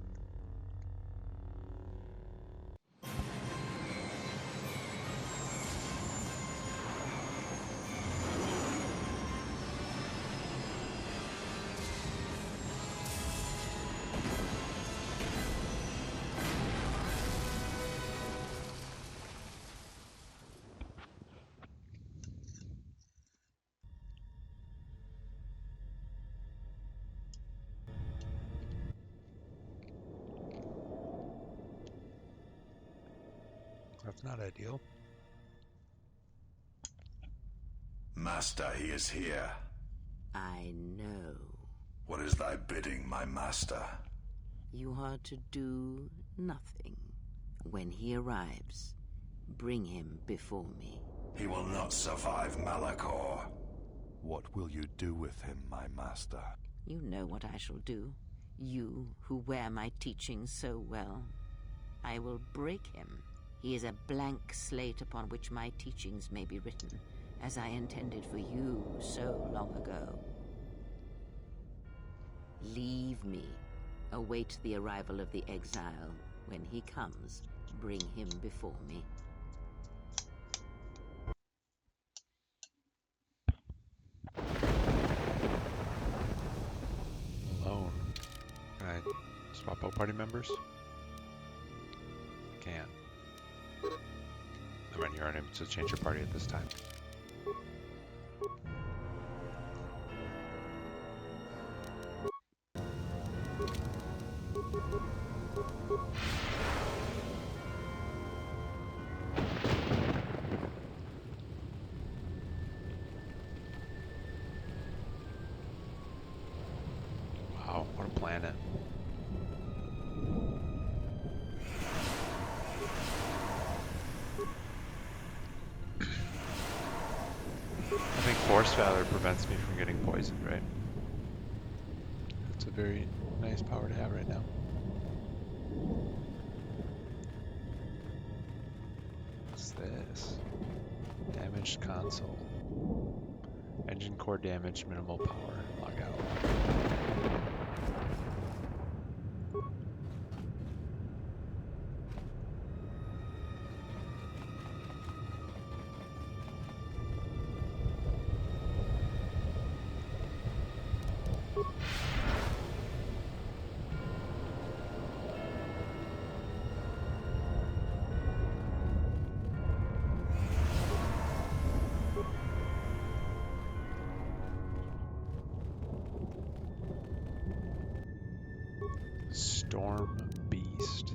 That's not ideal. Master, he is here. I know. What is thy bidding, my master? You are to do nothing. When he arrives, bring him before me. He will not survive Malachor. What will you do with him, my master? You know what I shall do. You, who wear my teachings so well. I will break him. He is a blank slate upon which my teachings may be written, as I intended for you so long ago. Leave me. Await the arrival of the exile. When he comes, bring him before me. Alone. Can I swap out party members? Can. I mean, you're unable to change your party at this time. Wow, what a planet. I think Force Valor prevents me from getting poisoned, right? That's a very nice power to have right now. What's this? Damaged console. Engine core damage, minimal power. Log out. Storm Beast. beast.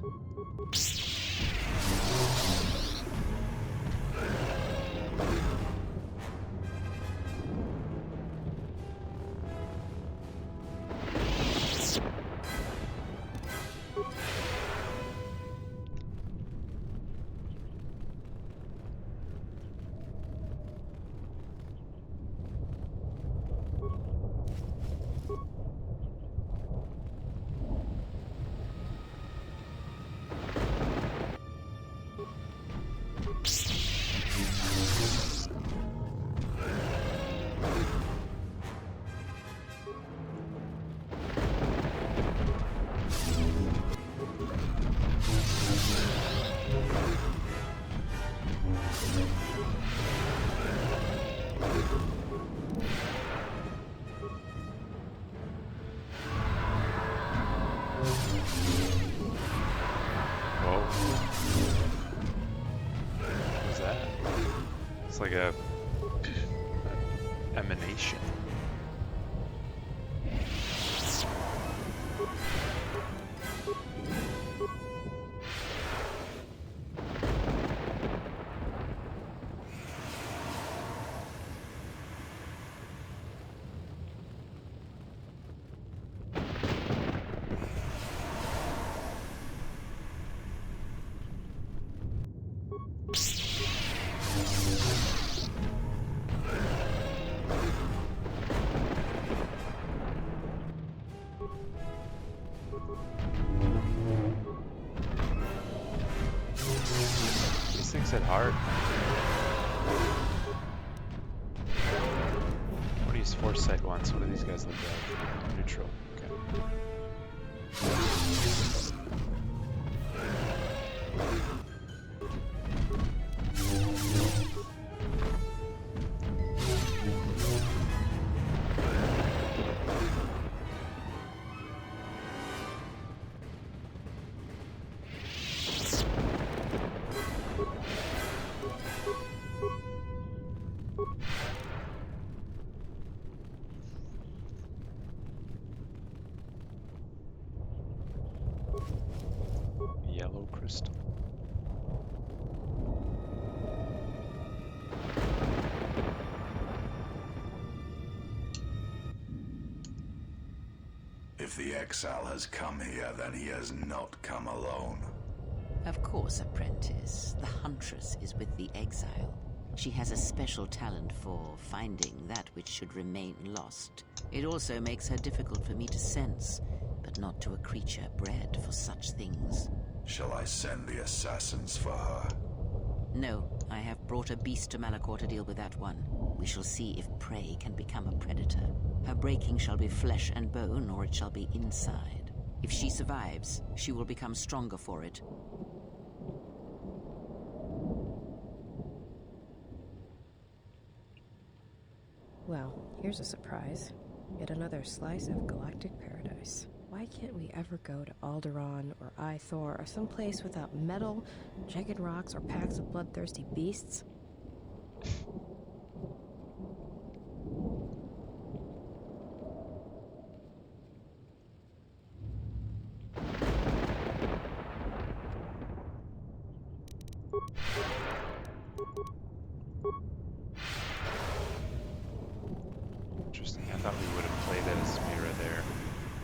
Whoa. What was that? It's like a emanation. These things hit hard. What do these foresight ones? What do these guys look like? Neutral. Okay. Yellow crystal. If the exile has come here, then he has not come alone. Of course, apprentice. The Huntress is with the exile. She has a special talent for finding that which should remain lost. It also makes her difficult for me to sense, but not to a creature bred for such things. Shall I send the assassins for her? No, I have brought a beast to Malachor to deal with that one. We shall see if prey can become a predator. Her breaking shall be flesh and bone, or it shall be inside. If she survives, she will become stronger for it. Well, here's a surprise. Yet another slice of galactic paradise. Why can't we ever go to Alderaan or Ithor or someplace without metal, jagged rocks, or packs of bloodthirsty beasts? Interesting. I thought we would have played as Mira there.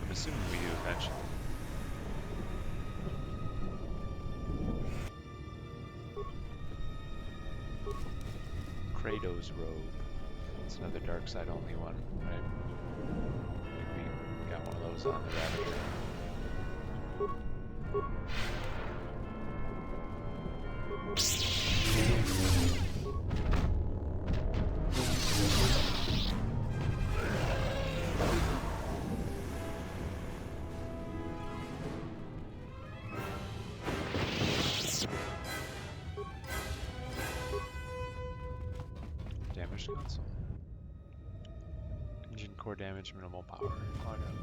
I'm assuming we do eventually. Kratos robe. It's another dark side only one, right? We got one of those on the Ravager. Damage console. Engine core damage, minimal power. Log out.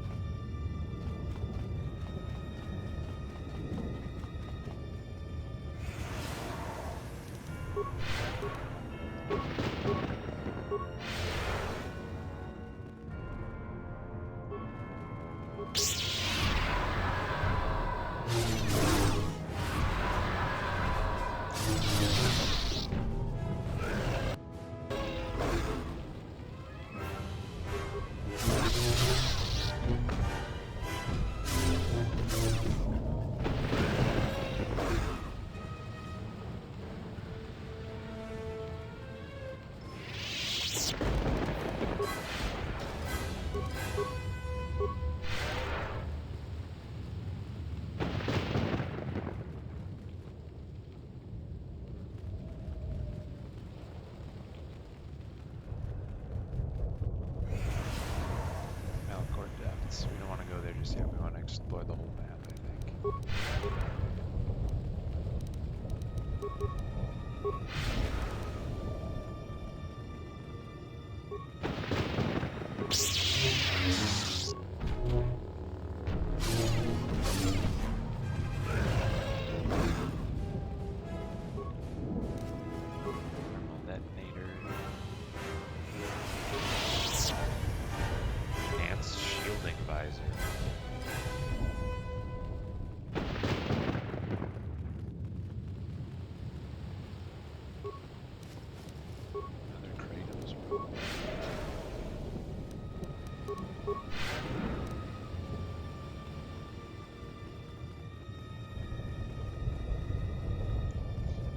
explore the whole map, I think.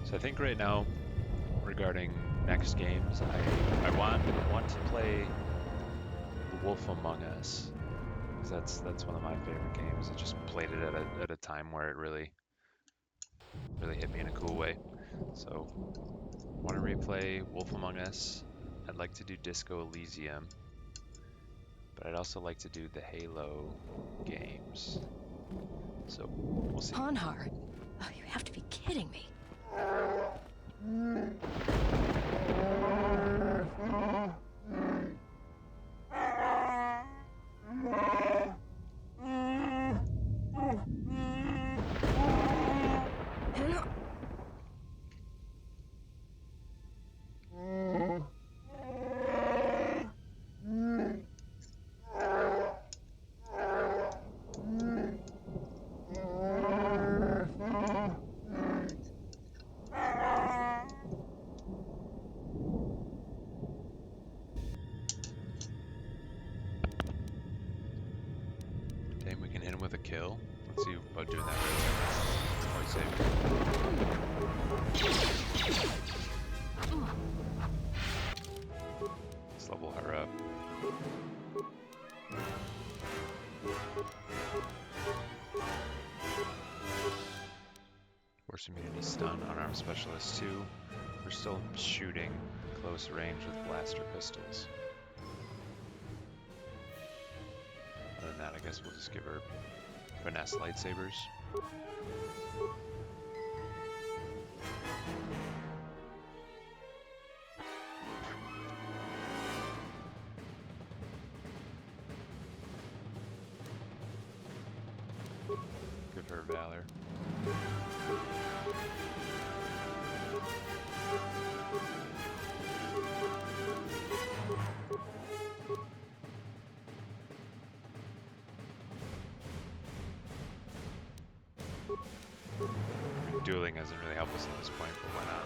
So I think right now, regarding next games, I want to play The Wolf Among Us, because that's one of my favorite games. I just played it at a time where it really hit me in a cool way. So I want to replay Wolf Among Us. I'd like to do Disco Elysium, but I'd also like to do the Halo games. So we'll see. Ponhar, oh, you have to be kidding me. Damn, we can hit him with a kill. Let's see about doing that right away. Let's level her up. Force immunity stun, unarmed specialist 2. We're still shooting close range with blaster pistols. Other than that, I guess we'll just give her finesse lightsabers. Give her valor. Dueling hasn't really helped us at this point, but why not?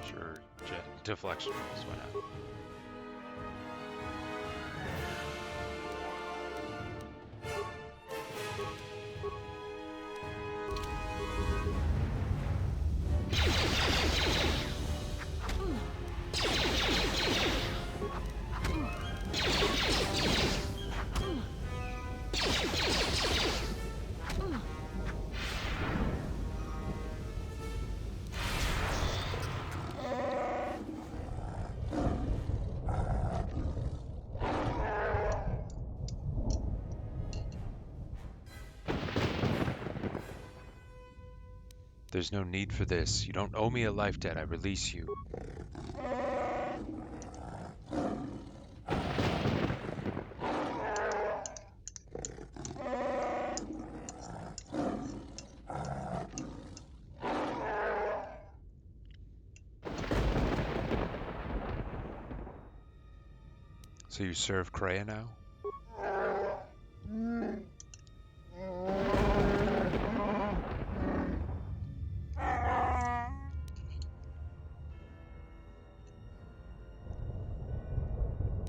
Sure, jet deflection rolls, why not? There's no need for this. You don't owe me a life debt. I release you. So you serve Kreia now?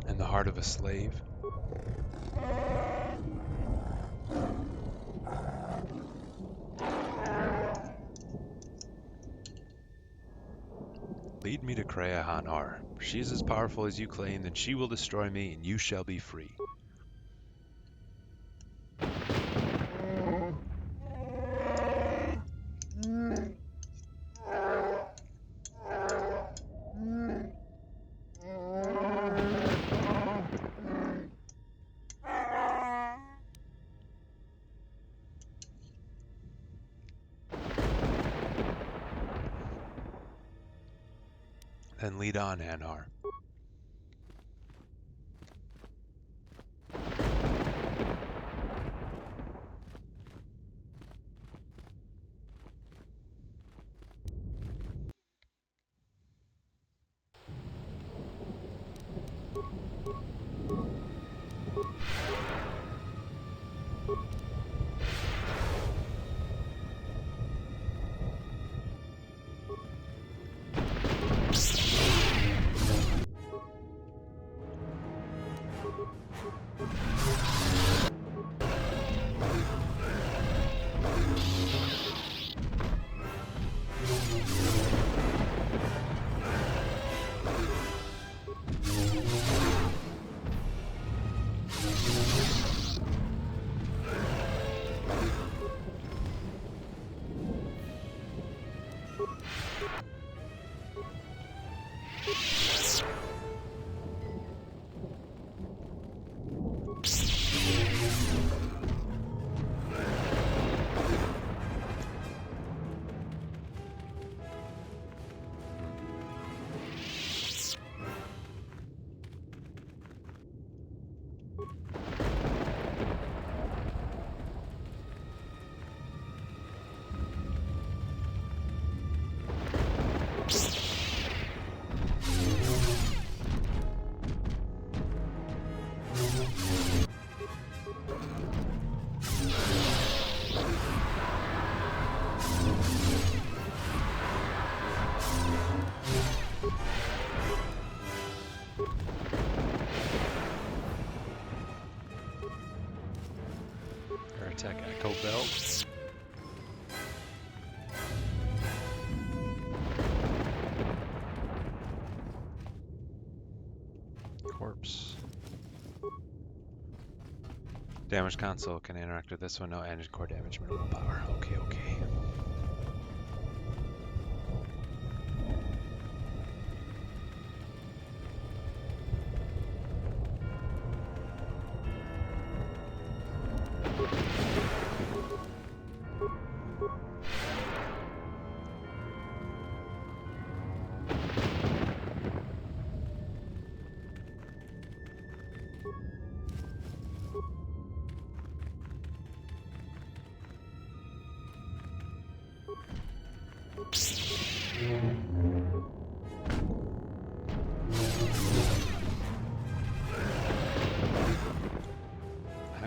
In the heart of a slave? Lead me to Kreia Hanar. If she is as powerful as you claim, then she will destroy me, and you shall be free. Then lead on, Hanar. Attack Echo Belt. Corpse. Damage console can interact with this one. No engine core damage, minimal power. Okay, okay.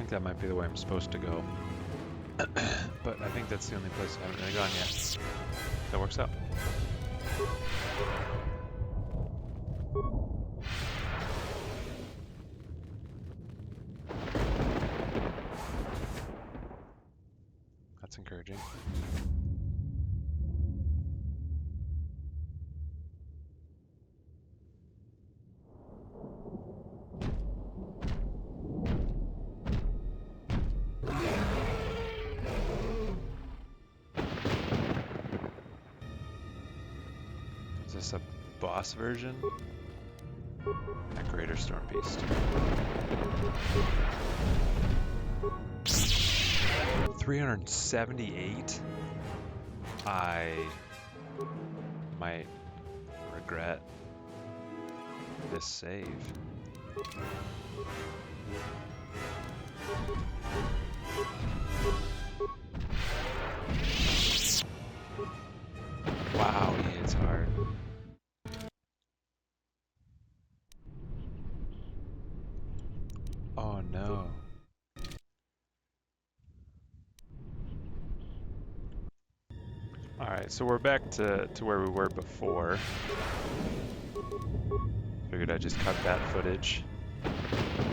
That might be the way I'm supposed to go. But I think that's the only place I haven't really gone yet. That works out. That's encouraging. Is this a boss version? A Greater Storm Beast. 378? I might regret this save. Wow, he hits hard. Oh no. Alright, so we're back to where we were before. Figured I'd just cut that footage.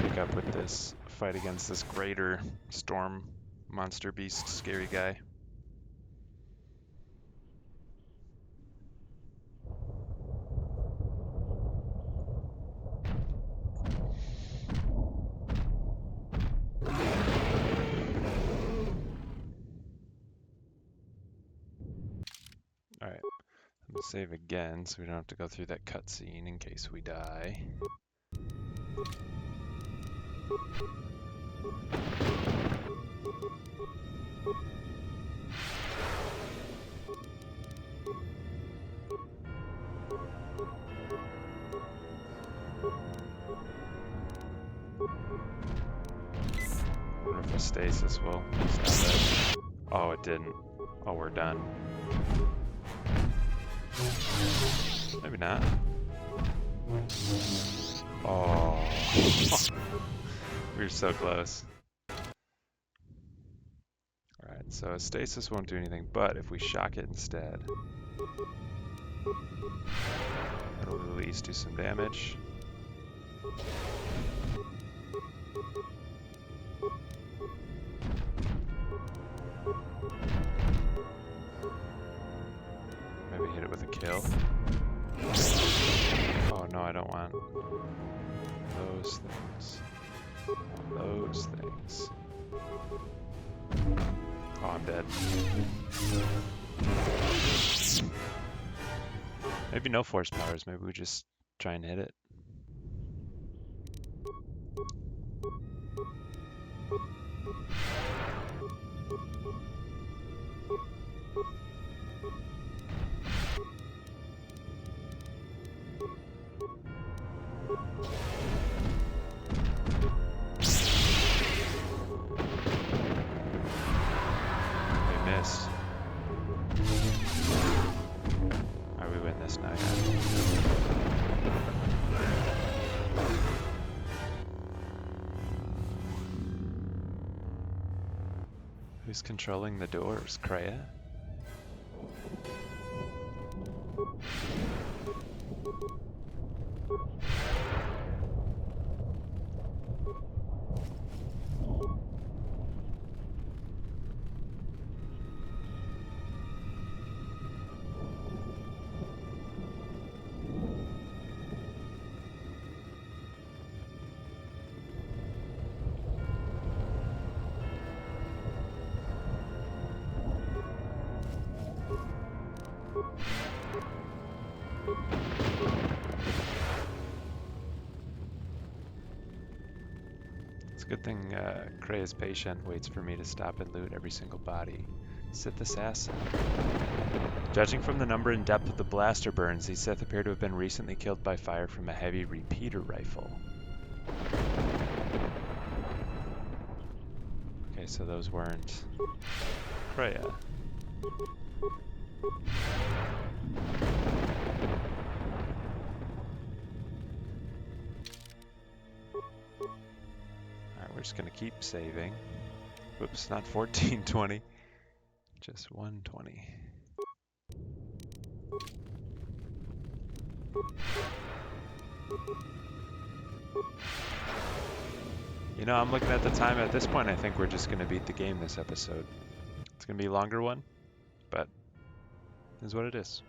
Pick up with this fight against this greater storm monster beast scary guy. Let's save again so we don't have to go through that cutscene in case we die. I wonder if a stasis will stop it. Oh, it didn't. Oh, we're done. Maybe not. Oh. We were so close. Alright, so stasis won't do anything, but if we shock it instead, it'll at least do some damage. Maybe hit it with a kill. Oh no, I don't want those things. Those things. Oh, I'm dead. Maybe no force powers. Maybe we just try and hit it. Alright, we win this now, yeah. Who's controlling the doors? Kreia? Good thing Kreia's patient waits for me to stop and loot every single body. Sith assassin. Judging from the number and depth of the blaster burns, these Sith appear to have been recently killed by fire from a heavy repeater rifle. Okay, so those weren't Kreia. We're just gonna keep saving. Whoops, not 1420, just 120. You know, I'm looking at the time at this point. I think we're just gonna beat the game this episode. It's gonna be a longer one, but it is what it is.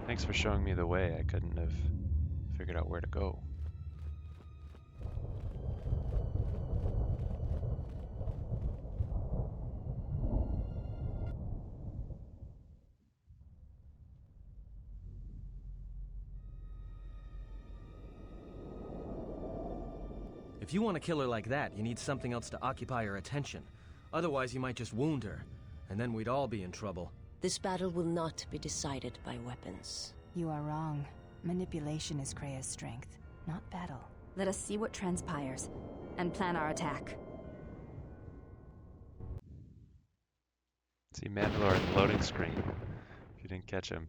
Thanks for showing me the way. I couldn't have figured out where to go. If you want to kill her like that, you need something else to occupy her attention. Otherwise, you might just wound her, and then we'd all be in trouble. This battle will not be decided by weapons. You are wrong. Manipulation is Kreia's strength, not battle. Let us see what transpires, and plan our attack. See Mandalore in the loading screen, if you didn't catch him.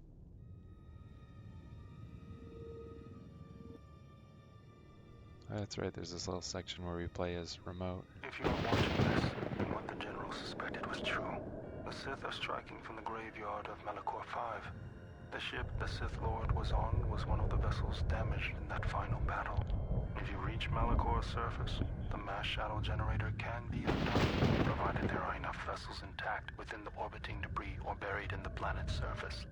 Oh, that's right, there's this little section where we play as remote. If you are watching this, then what the General suspected was true. The Sith are striking from the graveyard of Malachor 5. The ship the Sith Lord was on was one of the vessels damaged in that final battle. If you reach Malachor's surface, the mass shadow generator can be undone, provided there are enough vessels intact within the orbiting debris or buried in the planet's surface.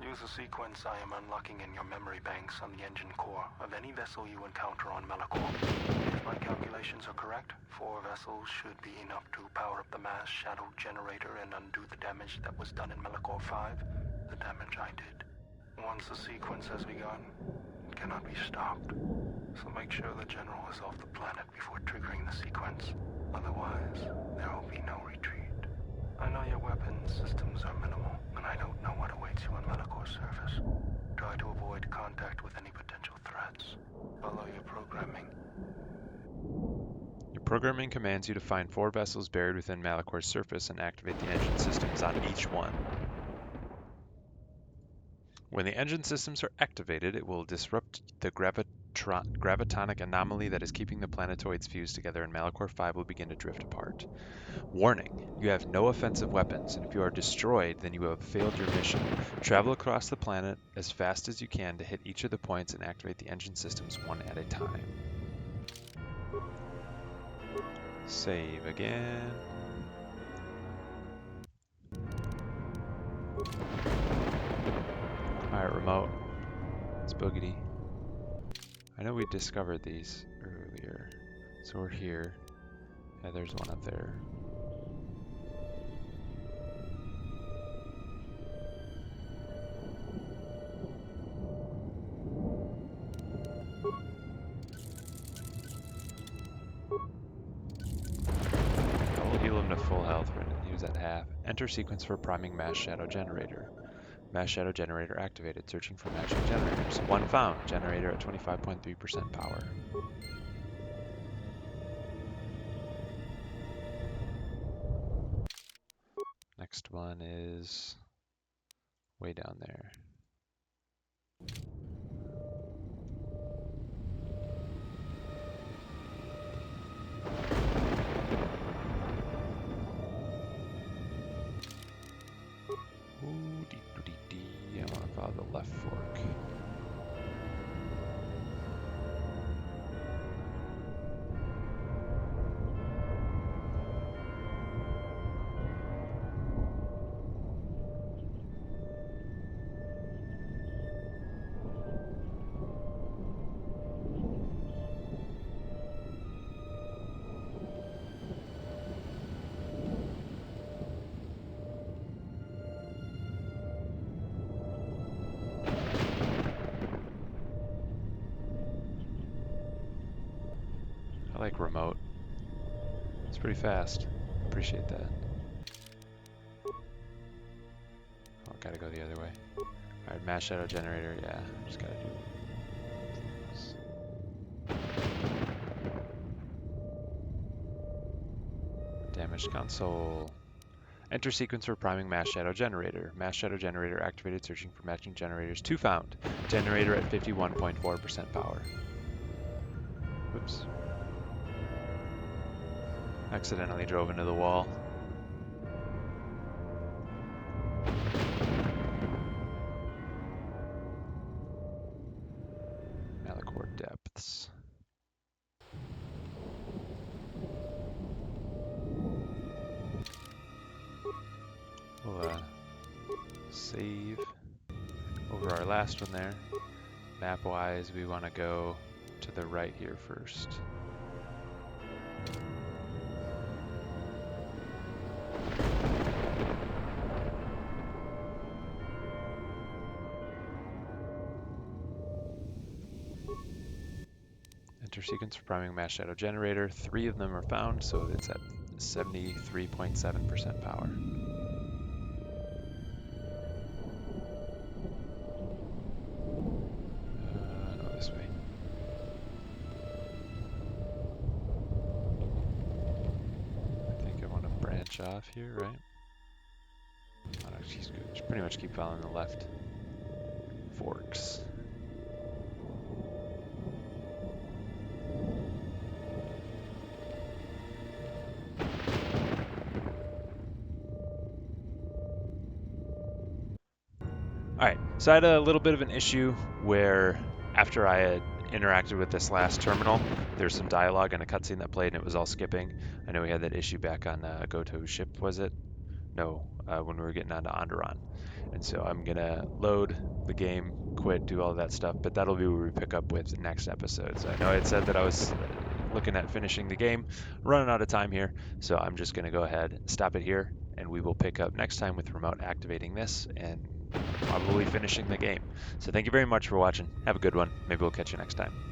Use a sequence I am unlocking in your memory banks on the engine core of any vessel you encounter on Malachor. If my calculations are correct, 4 vessels should be enough to power up the mass shadow generator and undo the damage that was done in Malachor 5, the damage I did. Once the sequence has begun, it cannot be stopped. So make sure the General is off the planet before triggering the sequence. Otherwise, there will be no retreat. I know your weapon systems are minimal, and I don't know what awaits you on Malakor's surface. Try to avoid contact with any potential threats. Follow your programming. Your programming commands you to find 4 vessels buried within Malakor's surface and activate the engine systems on each one. When the engine systems are activated, it will disrupt the gravitonic anomaly that is keeping the planetoids fused together, and Malachor 5 will begin to drift apart. Warning, you have no offensive weapons, and if you are destroyed, then you have failed your mission. Travel across the planet as fast as you can to hit each of the points and activate the engine systems one at a time. Save again. Alright, remote. It's boogity. I know we discovered these earlier. So we're here. Yeah, there's one up there. I will heal him to full health. We're going to use at half. Enter sequence for priming mass shadow generator. Mass shadow generator activated. Searching for matching generators. 1 found. Generator at 25.3% power. Next one is way down there. Ooh, dee. I want to follow the left fork. I like remote. It's pretty fast. Appreciate that. Oh, gotta go the other way. Alright, mass shadow generator. Yeah, just gotta do this. Damaged console. Enter sequence for priming mass shadow generator. Mass shadow generator activated. Searching for matching generators. 2 found. Generator at 51.4% power. Whoops. Accidentally drove into the wall. Malachor depths. We'll save over our last one there. Map-wise, we want to go to the right here first. Enter sequence for priming mass shadow generator. 3 of them are found, so it's at 73.7% power. No, this way. I think I want to branch off here, right? Oh, no, just pretty much keep following the left forks. Alright, so I had a little bit of an issue where after I had interacted with this last terminal, there's some dialogue and a cutscene that played and it was all skipping. I know we had that issue back on Goto's ship, was it? No, when we were getting onto Onderon. And so I'm going to load the game, quit, do all that stuff, but that'll be where we pick up with next episodes. I know I had said that I was looking at finishing the game, running out of time here, so I'm just going to go ahead, stop it here, and we will pick up next time with remote activating this and probably finishing the game. So thank you very much for watching. Have a good one. Maybe we'll catch you next time.